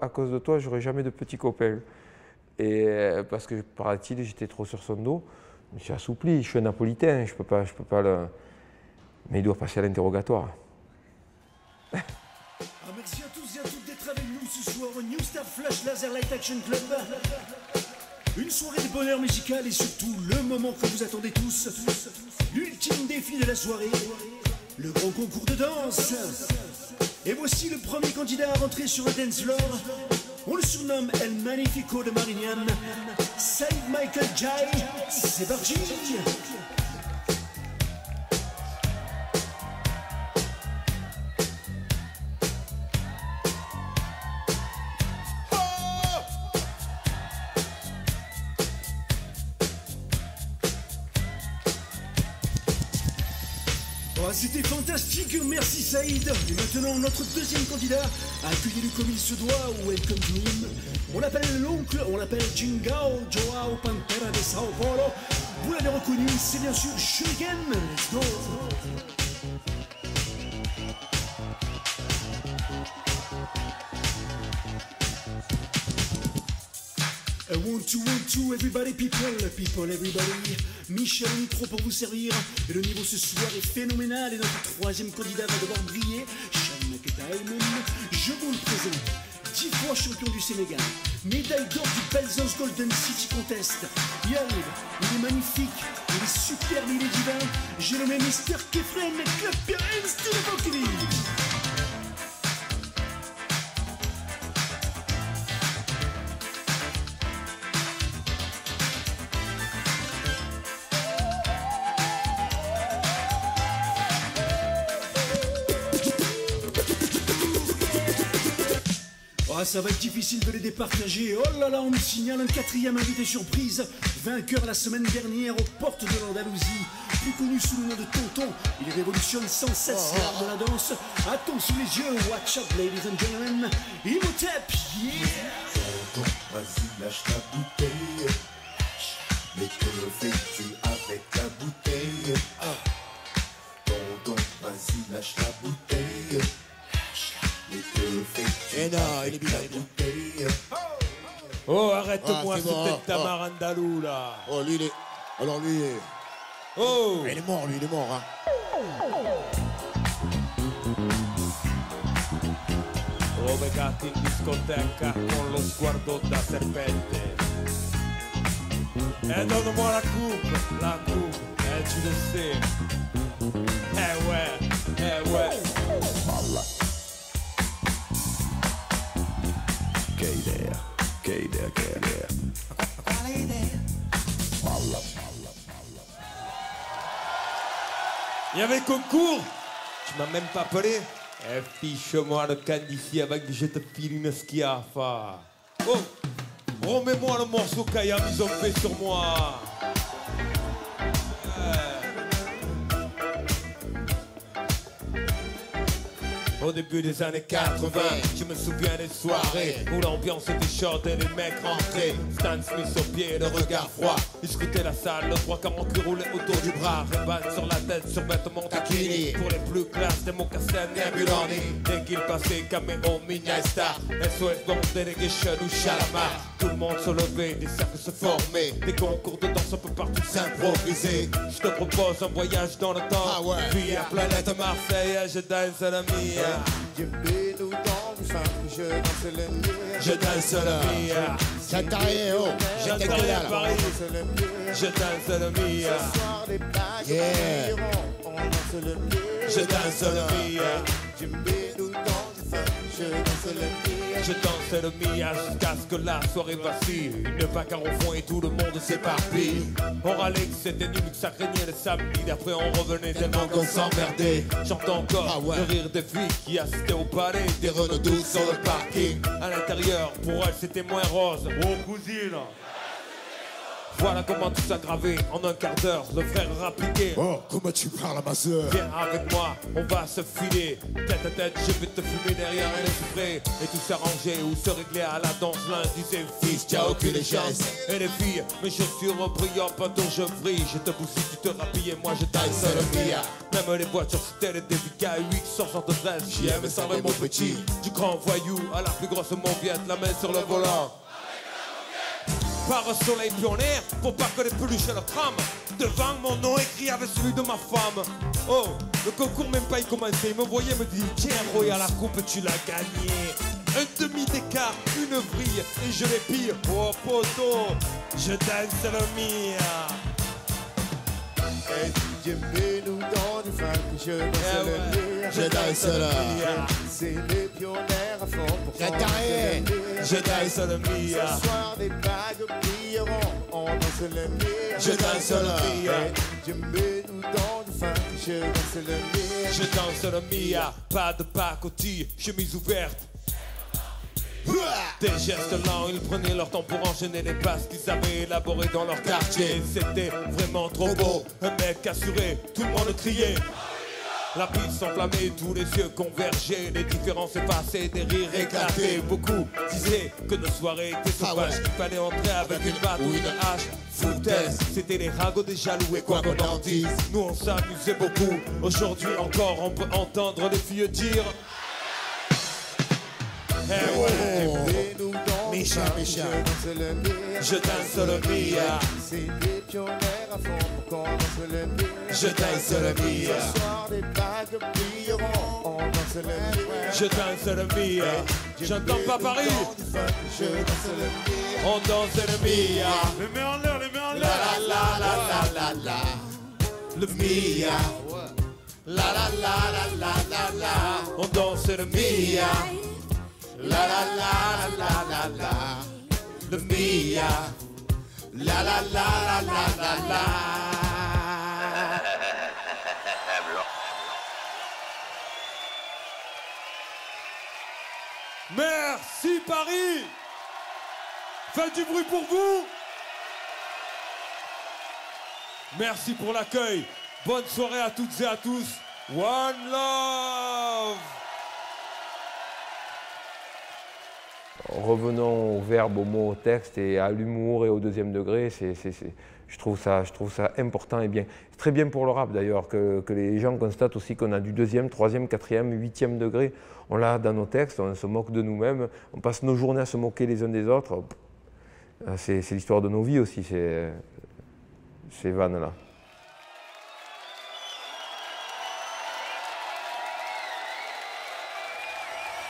j'aurai jamais de petit copain ». Et parce que, paraît-il, j'étais trop sur son dos, je me suis assoupli, je suis un napolitain, je peux pas le... Mais il doit passer à l'interrogatoire. Merci à tous et à toutes d'être avec nous ce soir au New Star Flash Laser Light Action Club. Une soirée de bonheur musical et surtout le moment que vous attendez tous. L'ultime défi de la soirée, le grand concours de danse. Et voici le premier candidat à rentrer sur le dance floor. On le surnomme El Magnifico de Marignane. Saïd Michael Jai, c'est parti. C'était fantastique, merci Saïd. Et maintenant, notre deuxième candidat, accueillez-le comme il se doit, welcome to him. On l'appelle l'oncle, on l'appelle Jingao Joao Pantera de Sao Paulo. Vous l'avez reconnu, c'est bien sûr Shuriken. Let's go. One, two, everybody, people, everybody. Michel Micro pour vous servir. Et le niveau ce soir est phénoménal. Et notre troisième candidat va devoir briller. Sean McDiamond, je vous le présente. 10 fois champion du Sénégal. Médaille d'or du Belzos Golden City Contest. Il arrive, il est magnifique, il est superbe, il est divin. J'ai nommé Mr. Kefren, clap your hands to the balcony. Ah, ça va être difficile de les départager. Oh là là, on nous signale un quatrième invité surprise. Vainqueur la semaine dernière aux portes de l'Andalousie. Plus connu sous le nom de Tonton, il révolutionne sans cesse l'art de la danse. Attends sous les yeux, watch out ladies and gentlemen. Imhotep, yeah. Tonton, vas-y, lâche ta bouteille. Mais que fais-tu avec la bouteille? Tonton, vas-y, lâche ta bouteille. Et non, il est bien. Oh, arrête-moi, Ah, c'est c'est bon. peut-être Tamar Andalou, là. Oh, lui, il est. Alors, lui, il est. Oh, Il est mort, lui, il est mort, hein. Ho beccati in discoteca con lo sguardo da serpente. E donne-moi la coupe, tu le sais. Eh ouais. Che idea. Quale idea? Il y avait concours. Tu m'as même pas appelé. Eh, fiche-moi le can d'ici avec que je te file une schiaffa. Oh, remets-moi le morceau qu'Ayam ils ont fait sur moi. Au début des années 80, je me souviens des soirées où l'ambiance était chaude et les mecs rentraient. Stan Smith au pied, le regard froid. Ils scrutaient la salle, le 340 qui roulait autour du bras. Ray-Ban sur la tête, sur vêtements taquini. Pour les plus classes, des mocassins Nebuloni. Dès qu'ils passaient, caméo, Mina et Star. SOS Bond, Delegation ou Chalamar. Tout le monde se levait, des cercles se formaient. Des concours de danse un peu partout s'improviser. Je te propose un voyage dans le temps. Puis à planète Marseille, je danse la mia. Je vais tout dans le sang, je danse le mien. Je danse la mia. J'entends rien, oh. J'entends rien à Paris. Je danse le mia. Ce soir, des blagues, Yeah. on danse le mien. Je danse le mia. Je vais tout dans le sang, je danse le mien. Je danse le mia jusqu'à ce que la soirée vacille. Une vague en fond et tout le monde s'éparpille. On râlait que c'était nul, que ça craignait le samedi. D'après on revenait tellement qu'on s'emmerdait. J'entends encore le rire des filles qui assistaient au palais. Des Renault 12 sur le parking. À l'intérieur, pour elles c'était moins rose. Oh cousine. Voilà comment tout s'aggravait en un quart d'heure. Le frère rappliqué. Oh, comment tu parles à ma soeur? Viens avec moi, on va se filer. Tête à tête, je vais te fumer derrière un esprit. Et tout s'arranger ou se régler à la danse. L'un disait fils, t'as aucune chance. Et les filles, mes chaussures brillent, pas dont je vrille. Je te bousille, tu te rhabilles et moi je danse le mia. Même les voitures c'était les DVK 8 173. J'y aime ça mon petit. Du grand voyou à la plus grosse mauviette, la main sur le volant. Par un soleil pionnier, pour pas que les peluches le crament. Devant mon nom écrit avec celui de ma femme. Oh, le concours même pas y commençait. Il me voyait me dit, tiens Roy à la coupe tu l'as gagné. Un demi d'écart, une vrille, et je les pire. Oh poteau, je danse le mia. Et DJ mets-nous dans du funk, je danse le mia. Je danse le mia. C'est les pionniers à fond pour danser le mia. Je danse le mia. Ce soir des bagues brilleront, on danse le mia. Je danse le mia. DJ mets-nous dans du funk, je danse le mia. Je danse le mia, pas de pacotille, chemise ouverte. Des gestes lents, ils prenaient leur temps pour enchaîner les passes qu'ils avaient élaborées dans leur quartier. C'était vraiment trop beau, un mec assuré, tout le monde criait. La piste s'enflammait, tous les yeux convergeaient, les différences effacées, des rires éclatés. Beaucoup disaient que nos soirées étaient sauvages, qu'il fallait entrer avec une batte ou une hache. Foutaise, c'était les ragots des jaloux et quoi qu'on en dise, nous on s'amusait beaucoup. Aujourd'hui encore, on peut entendre les filles dire. Hey ouais, Micha, Micha, je danse le mia. C'est des pionniers à fond pour qu'on danse le mia. Je danse le mia. Ce soir des bagues brilleront, on danse le mia. Je danse le mia. J'entends pas Paris. Je danse le mia. On danse le mia. Les mains en l'air, les mains en La l'air. la la la la la la. Le mia. La la la la la la la. On danse le mia. La la la la la la. Le mia. La la la la la la la. Merci Paris. Faites du bruit pour vous. Merci pour l'accueil. Bonne soirée à toutes et à tous. One love. Revenons au verbe, au mot, au texte et à l'humour et au deuxième degré. Je trouve ça important et bien. C'est très bien pour le rap d'ailleurs que les gens constatent aussi qu'on a du deuxième, troisième, quatrième, huitième degré. On l'a dans nos textes, on se moque de nous-mêmes, on passe nos journées à se moquer les uns des autres. C'est l'histoire de nos vies aussi, ces vannes-là.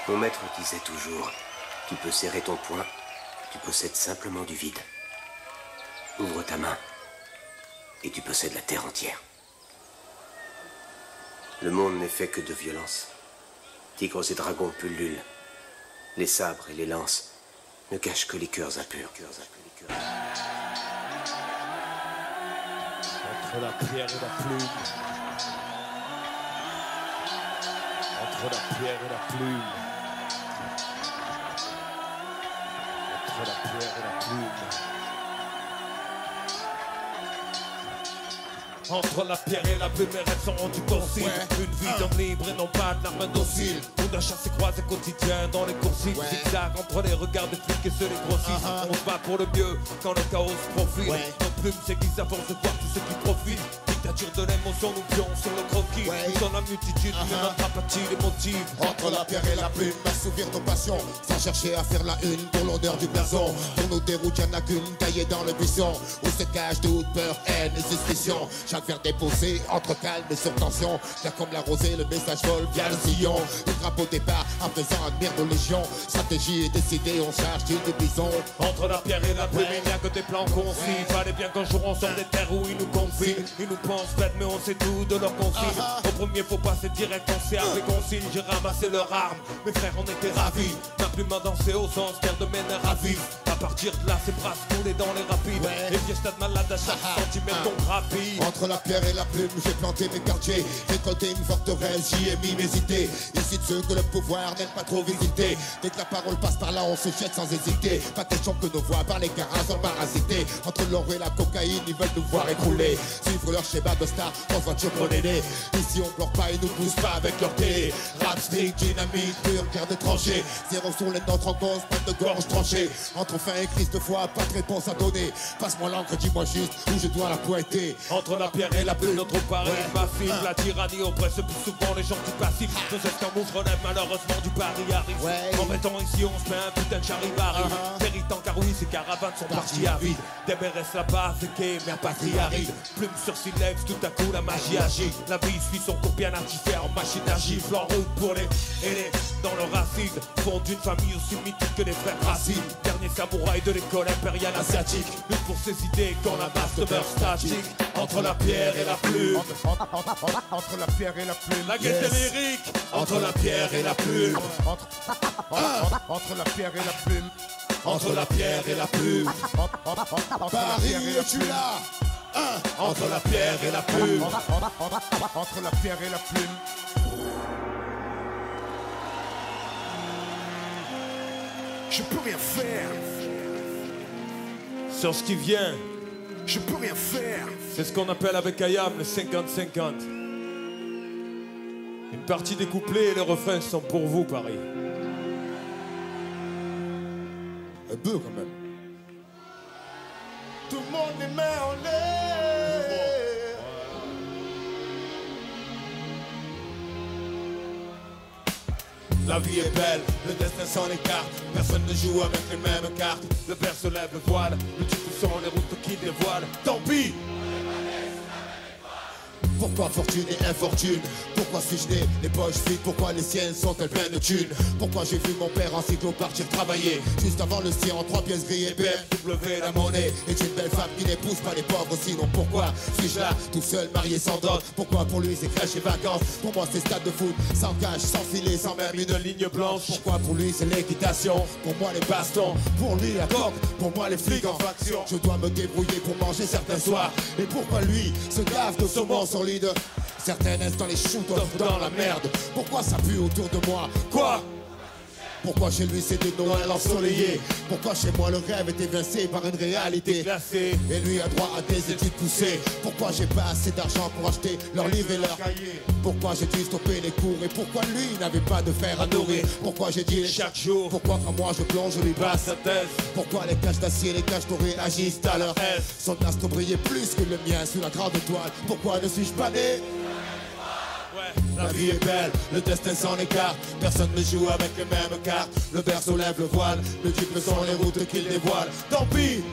Mon maître disait toujours, tu peux serrer ton poing, tu possèdes simplement du vide. Ouvre ta main et tu possèdes la terre entière. Le monde n'est fait que de violence. Tigres et dragons pullulent. Les sabres et les lances ne cachent que les cœurs impurs. Entre la pierre et la plume. Entre la pierre et la plume. Entre la pierre et la plume. Entre la pierre et la plume, les rêves sont rendus possibles. Une vie d'homme libre et non pas de l'arme docile. On a chassé croisé quotidien dans les coursives. Zigzag entre les regards des flics et ceux des grossistes. On se bat pour le mieux quand le chaos se profile. Nos plumes s'aiguisent à force de voir tous ceux qui profitent. Dictature de l'émotion, nous pions sur le croquis. Nous sommes la multitude, mais notre apathie les motive. Entre la pierre et la plume, assouvir nos passions, sans chercher à faire la une pour l'honneur du blason. Pour nos déroutes, y'en a qu'une taillée dans le buisson, où se cache doute, peur, haine et suspicion. Chaque verre déposé, entre calme et sur tension. Car comme la rosée, le message vole via le sillon. Le drapeau départ, à présent admire nos légions. Stratégie est décidée, on charge du bison. Entre la pierre et la plume, il n'y a que des plans concis. Fallait bien qu'un jour on sorte des terres où ils nous confient. Ils nous pensent bêtes, mais on sait tout de leurs consignes. Au premier, faut passer direct, on sait avec consigne. J'ai ramassé leurs armes, mes frères, on était ravis. Ma plume a dansé au sens, terre de mes nerfs à vif. À partir de là, c'est bras coulés dans les rapides. Et fiesta de malade à chaque centimètre, donc rapide. Entre la pierre et la plume, j'ai planté mes quartiers. Récolté une forteresse, j'y ai mis mes idées. Ici de ceux que le pouvoir n'aime pas trop visiter. Dès que la parole passe par là, on se jette sans hésiter. Pas question que nos voix par les caras sont parasités. Entre l'or et la cocaïne, ils veulent nous voir écrouler. Suivre leur schéma de star, on voiture prenez. Ici on bloque pas, ils nous poussent pas avec leur télé. Rap, stick, dynamite, pure, guerre de tranchées. Zéro sur les nôtres en cause, pas de gorge tranchée. Entre fin fin et crise de foi, pas de réponse à donner. Passe-moi l'encre, dis-moi juste où je dois la pointer. Entre la pierre et la plume, notre pari massif. La tyrannie oppresse plus souvent les gens du passif. Nos esclaves relèvent malheureusement du pari arrive. En mettant ici, on se met un putain de charivari. Méritant car oui, ces caravanes sont parties à vide. Des RS là-bas, féqués, mais patrie arrive. Plume sur silex, tout à coup la magie agit. La vie suit son cours bien artificiel en machine à gifle. En route pour les aînés dans leur acide. Font d'une famille aussi mythique que les frères Racine. Dernier samouraï de l'école impériale asiatique. Lutte pour ses idées quand la masse demeure statique. Entre la pierre et la plume. Entre la pierre et la plume. La guette est lyrique. Entre la pierre et la plume. Entre la pierre et la plume. Entre la pierre et la plume. Paris, es-tu là? Entre la pierre et la plume. Entre la pierre et la plume. Je peux rien faire. Sur ce qui vient, je peux rien faire. C'est ce qu'on appelle avec Ayam le 50-50. Une partie des couplets et les refrains sont pour vous, Paris. Un peu quand même. Tout le monde les met en l'air. La vie est belle, le destin s'en écarte. Personne ne joue avec les mêmes cartes. Le père se lève le voile, le type sont les routes qui dévoilent. Tant pis. Pourquoi fortune et infortune? Pourquoi suis-je né les poches vides? Pourquoi les siennes sont-elles pleines de thunes? Pourquoi j'ai vu mon père en cyclo partir travailler juste avant le sien en 3 pièces grillées? BMW la monnaie est une belle femme qui n'épouse pas les pauvres. Sinon pourquoi suis-je là tout seul marié sans dot? Pourquoi pour lui c'est crèche et vacances? Pour moi c'est stade de foot sans cache, sans filet, sans même une ligne blanche. Pourquoi pour lui c'est l'équitation? Pour moi les bastons, pour lui la coque, pour moi les flics en faction. Je dois me débrouiller pour manger certains soirs. Et pourquoi lui se gave de saumon sur lit? Certains instants les shoot dans la merde. Pourquoi ça pue autour de moi? Quoi? Pourquoi chez lui c'est des Noël ensoleillés? Pourquoi chez moi le rêve est évincé par une réalité glacée? Et lui a droit à des études poussées. Pourquoi j'ai pas assez d'argent pour acheter leurs livres et leurs cahiers? Pourquoi j'ai dû stopper les cours? Et pourquoi lui n'avait pas de fer à nourrir? Pourquoi j'ai dit chaque jour? Pourquoi quand moi je plonge je lui passe sa thèse? Pourquoi les caches d'acier et les caches dorées agissent à leur aise? Son astre brillait plus que le mien sous la grande étoile. Pourquoi ne suis-je pas né? La vie est belle, le destin s'en écarte. Personne ne joue avec les mêmes cartes. Le berceau lève le voile, multiples sont les routes qu'il dévoile. Tant pis.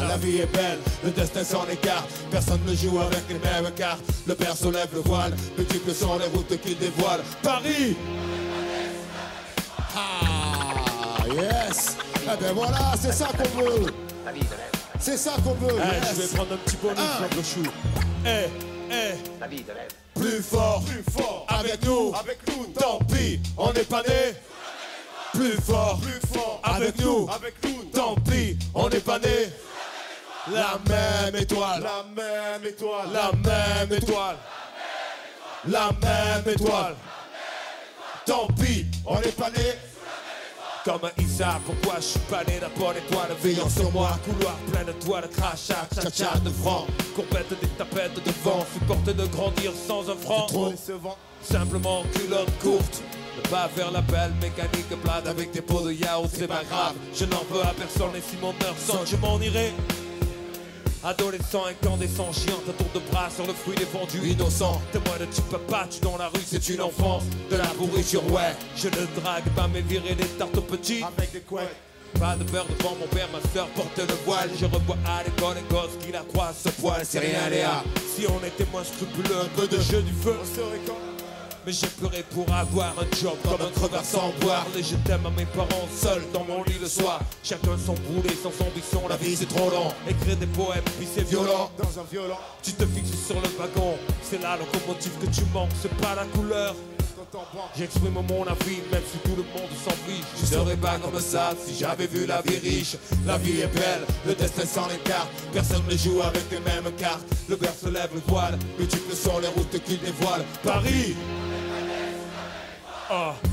La vie est belle, le destin s'en écarte. Personne ne joue avec les mêmes cartes. Le berceau lève le voile, multiples sont les routes qu'il dévoile. Paris. Yes. Eh ben voilà, c'est ça qu'on veut. C'est ça qu'on veut. Je vais prendre un petit bonus sur le chou. La vie de rêve. Plus fort, avec nous, tant pis, on n'est pas né. Plus fort, avec nous, tant pis, on n'est pas né. La même étoile, La même étoile. la même étoile, la même étoile. Tant pis, on n'est pas né. Comme Issa, pourquoi je suis pas né d'un bonne étoile veillant sur moi? Couloir plein de toiles, crachat, cha-cha de francs. Courbette des tapettes de vent, supporte de grandir sans un franc. Simplement culotte courte, le pas vers la belle mécanique plate avec des pots de yaourt, c'est pas grave. Je n'en veux à personne et si mon heure sonne, je m'en irai. Adolescent incandescent, chiant à tour de bras sur le fruit défendu, innocent. Témoin de tu peux pas, tu dans la rue, c'est une enfance. De la pourriture, ouais, je ne drague pas mes virer des tartes aux petits. Avec des couettes. Pas de beurre devant mon père, ma soeur porte le voile. Je revois à l'école un gosse qui la croise, ce poil, c'est rien Léa. Si on était moins scrupuleux, un peu de jeu du feu. Mais j'ai pleuré pour avoir un job comme un crevard sans boire. Et je t'aime à mes parents seuls dans mon lit le soir. Chacun son brûlé, sans ambition, la vie c'est trop long. Écrire des poèmes, puis c'est violent. Dans un violon. Tu te fixes sur le wagon, c'est la locomotive que tu manques, c'est pas la couleur. J'exprime mon avis, même si tout le monde s'en fiche. Je serais pas comme ça si j'avais vu la vie riche. La vie est belle, le destin s'en écarte. Personne ne joue avec les mêmes cartes. Le verre se lève le voile, multiples sont les routes qu'il dévoile. Paris.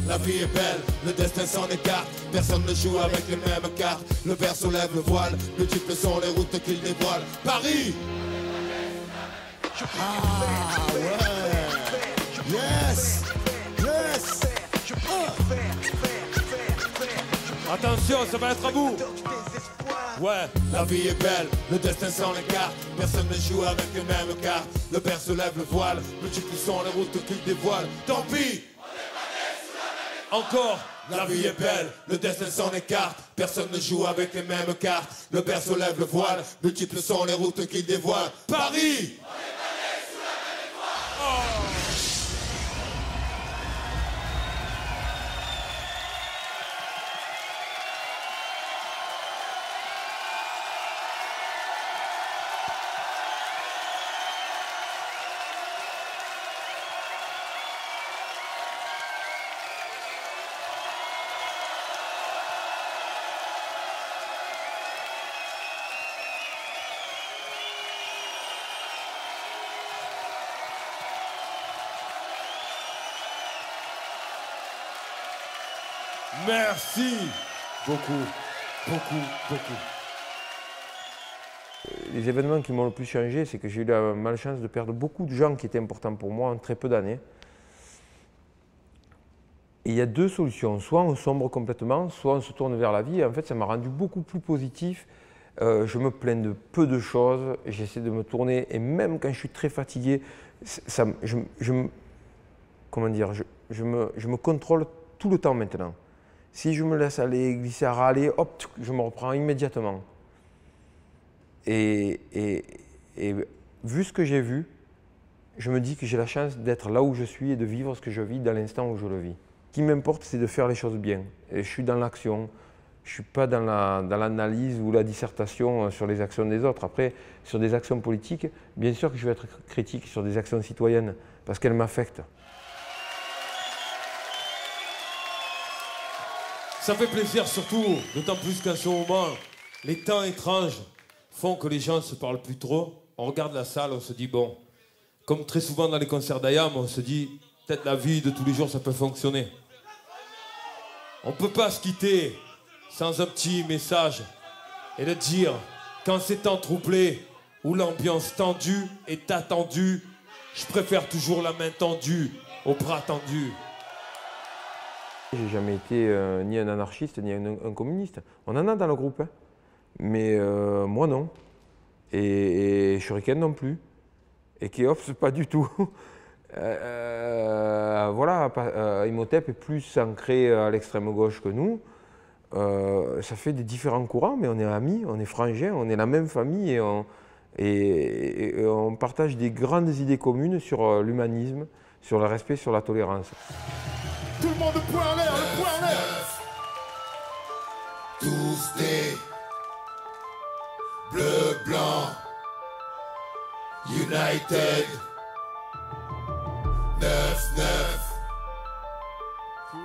La vie est belle, le destin s'en écarte. Personne ne joue avec les mêmes cartes. Le verre soulève le voile, multiples sont les routes qu'il dévoile. Paris. Yes. Yes. Attention, ça va être à bout. Ouais, la vie est belle, le destin s'en écarte. Personne ne joue avec les mêmes cartes. Le père se lève le voile, multiples sont les routes qu'il dévoile. Tant pis. Encore, la vie est belle, le destin s'en écarte. Personne ne joue avec les mêmes cartes. Le père se lève le voile, multiples sont les routes qu'il dévoile. Paris. Merci beaucoup, beaucoup, beaucoup. Les événements qui m'ont le plus changé, c'est que j'ai eu la malchance de perdre beaucoup de gens qui étaient importants pour moi en très peu d'années. Et il y a deux solutions, soit on sombre complètement, soit on se tourne vers la vie. Et en fait, ça m'a rendu beaucoup plus positif. Je me plains de peu de choses, j'essaie de me tourner, et même quand je suis très fatigué, je me contrôle tout le temps maintenant. Si je me laisse aller, glisser à râler, hop, je me reprends immédiatement. Et vu ce que j'ai vu, je me dis que j'ai la chance d'être là où je suis et de vivre ce que je vis dans l'instant où je le vis. Ce qui m'importe, c'est de faire les choses bien. Et je suis dans l'action, je ne suis pas dans l'analyse ou la dissertation sur les actions des autres. Après, sur des actions politiques, bien sûr que je vais être critique sur des actions citoyennes, parce qu'elles m'affectent. Ça fait plaisir surtout, d'autant plus qu'en ce moment, les temps étranges font que les gens ne se parlent plus trop. On regarde la salle, on se dit bon, comme très souvent dans les concerts d'Ayam, on se dit peut-être la vie de tous les jours ça peut fonctionner. On ne peut pas se quitter sans un petit message et de dire qu'en ces temps troublés où l'ambiance tendue est attendue, je préfère toujours la main tendue aux bras tendus. J'ai jamais été ni un anarchiste ni un communiste. On en a dans le groupe, hein. Mais moi non. Et Shuriken non plus. Et Keops pas du tout. Voilà, Imhotep est plus ancré à l'extrême gauche que nous. Ça fait des différents courants, mais on est amis, on est frangins, on est la même famille et on partage des grandes idées communes sur l'humanisme, sur le respect, sur la tolérance. Tout le monde, le poing en l'air, le poing en l'air. Tous des bleu, blanc, United, 9-9,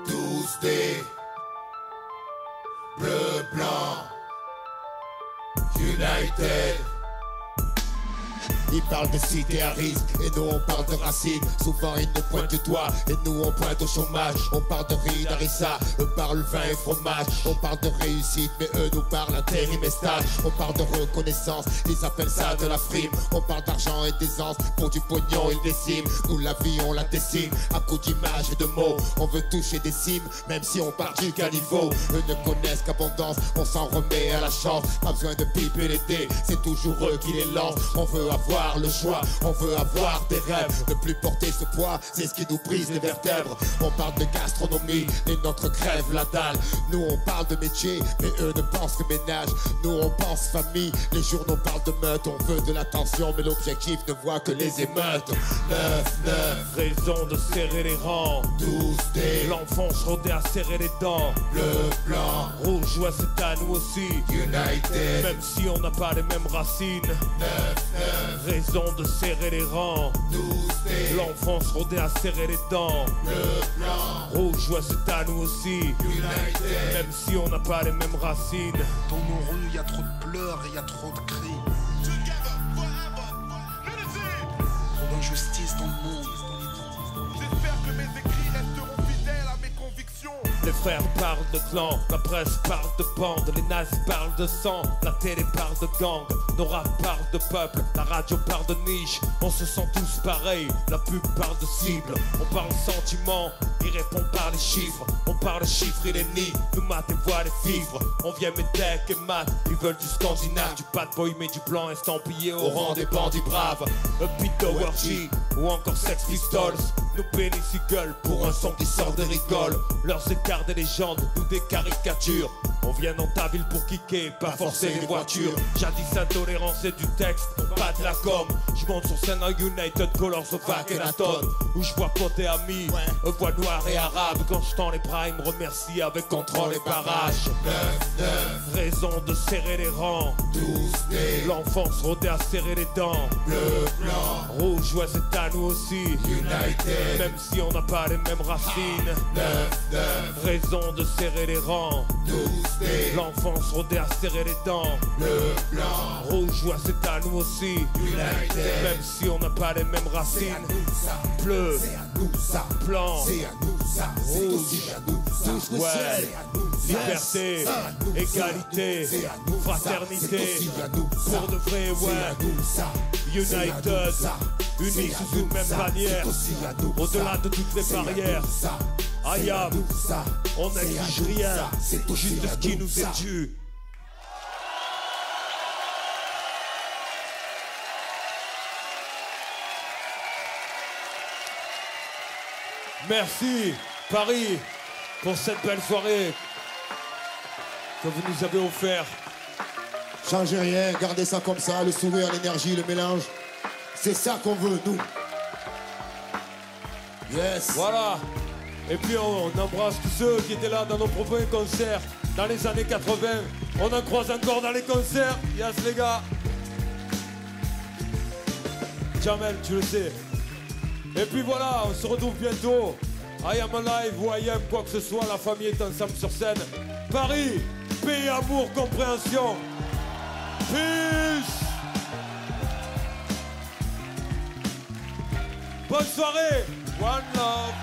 tous des bleu, blanc, United. Ils parlent de cité à risque et nous on parle de racines. Souvent ils nous pointent du doigt et nous on pointe au chômage. On parle de riz, d'harissa, eux parlent vin et fromage. On parle de réussite mais eux nous parlent intérim et stage. On parle de reconnaissance, ils appellent ça de la frime. On parle d'argent et d'aisance, pour du pognon ils déciment. Nous la vie on la dessine, à coups d'images et de mots. On veut toucher des cimes, même si on part du caniveau. Eux ne connaissent qu'abondance, on s'en remet à la chance. Pas besoin de piper les dés, c'est toujours eux qui les lancent. On veut avoir le choix, on veut avoir des rêves. Ne plus porter ce poids, c'est ce qui nous brise les vertèbres. On parle de gastronomie et notre crève la dalle. Nous on parle de métier, mais eux ne pensent que ménage. Nous on pense famille, les journaux parlent de meute. On veut de l'attention, mais l'objectif ne voit que les émeutes. 9-9, raison de serrer les rangs. 12-D, l'enfance rodée à serrer les dents. Bleu, blanc, rouge, ouais c'est à nous aussi. United, même si on n'a pas les mêmes racines. 9-9, raison de serrer les rangs. 12-D, l'enfance rodée à serrer les dents. Bleu, blanc, rouge, ouais c'est à nous aussi. United, même si on n'a pas les mêmes racines. Dans nos rues, y a trop de pleurs et y a trop de cris. Trop d'injustice dans le monde. J'espère que mes écrits resteront fidèles à mes convictions. Les frères parlent de clan, la presse parle de bande, les nazis parlent de sang, la télé parle de gang, nos rap parlent de peuple, la radio parle de niche, on se sent tous pareils, la pub parle de cible, on parle sentiment, ils répondent par les chiffres, on parle chiffres et les nids, nous maths et voient les fibres, on vient métèque et maths, ils veulent du scandinave, du bad boy mais du blanc estampillé au rang des bandits braves, Upbeat Tower G ou encore Sex Pistols, nous pénis gueulent pour un son qui sort des rigoles, leurs écarts des légendes, nous des caricatures, on vient dans ta ville pour kicker, pas forcer les voitures, jadis intolérance et du texte, pas de la com, je monte sur scène en United Colors au Akhenaton, où je vois potes et amis, voix noire et arabe, quand je tends les bras ils me remercient avec contrôle et barrage. 9, raison de serrer les rangs, 12, l'enfance rodée à serrer les dents, bleu, blanc, rouge, ouais c'est à nous aussi, United, même si on n'a pas les mêmes racines. 9, raison de serrer les rangs, 12, l'enfance rodée à serrer les dents, bleu, blanc, rouge, ouais c'est à nous aussi, United, même si on n'a pas les mêmes racines. Bleu, c'est à nous ça, blanc, c'est à nous ça, c'est aussi à nous ça, ouais, liberté, égalité, fraternité, pour de vrai, ouais, United, unis sous une même bannière, au-delà de toutes les barrières. Ayam, on n'exige rien, juste ce qui nous est dû. Merci Paris pour cette belle soirée que vous nous avez offert. Changez rien, gardez ça comme ça, le sourire, l'énergie, le mélange. C'est ça qu'on veut, nous. Yes. Voilà. Et puis on embrasse tous ceux qui étaient là dans nos premiers concerts dans les années 80. On en croise encore dans les concerts. Yes les gars. Jamel, tu le sais. Et puis voilà, on se retrouve bientôt. I am alive ou I am quoi que ce soit, la famille est ensemble sur scène. Paris, paix, amour, compréhension. Peace. Bonne soirée. One love.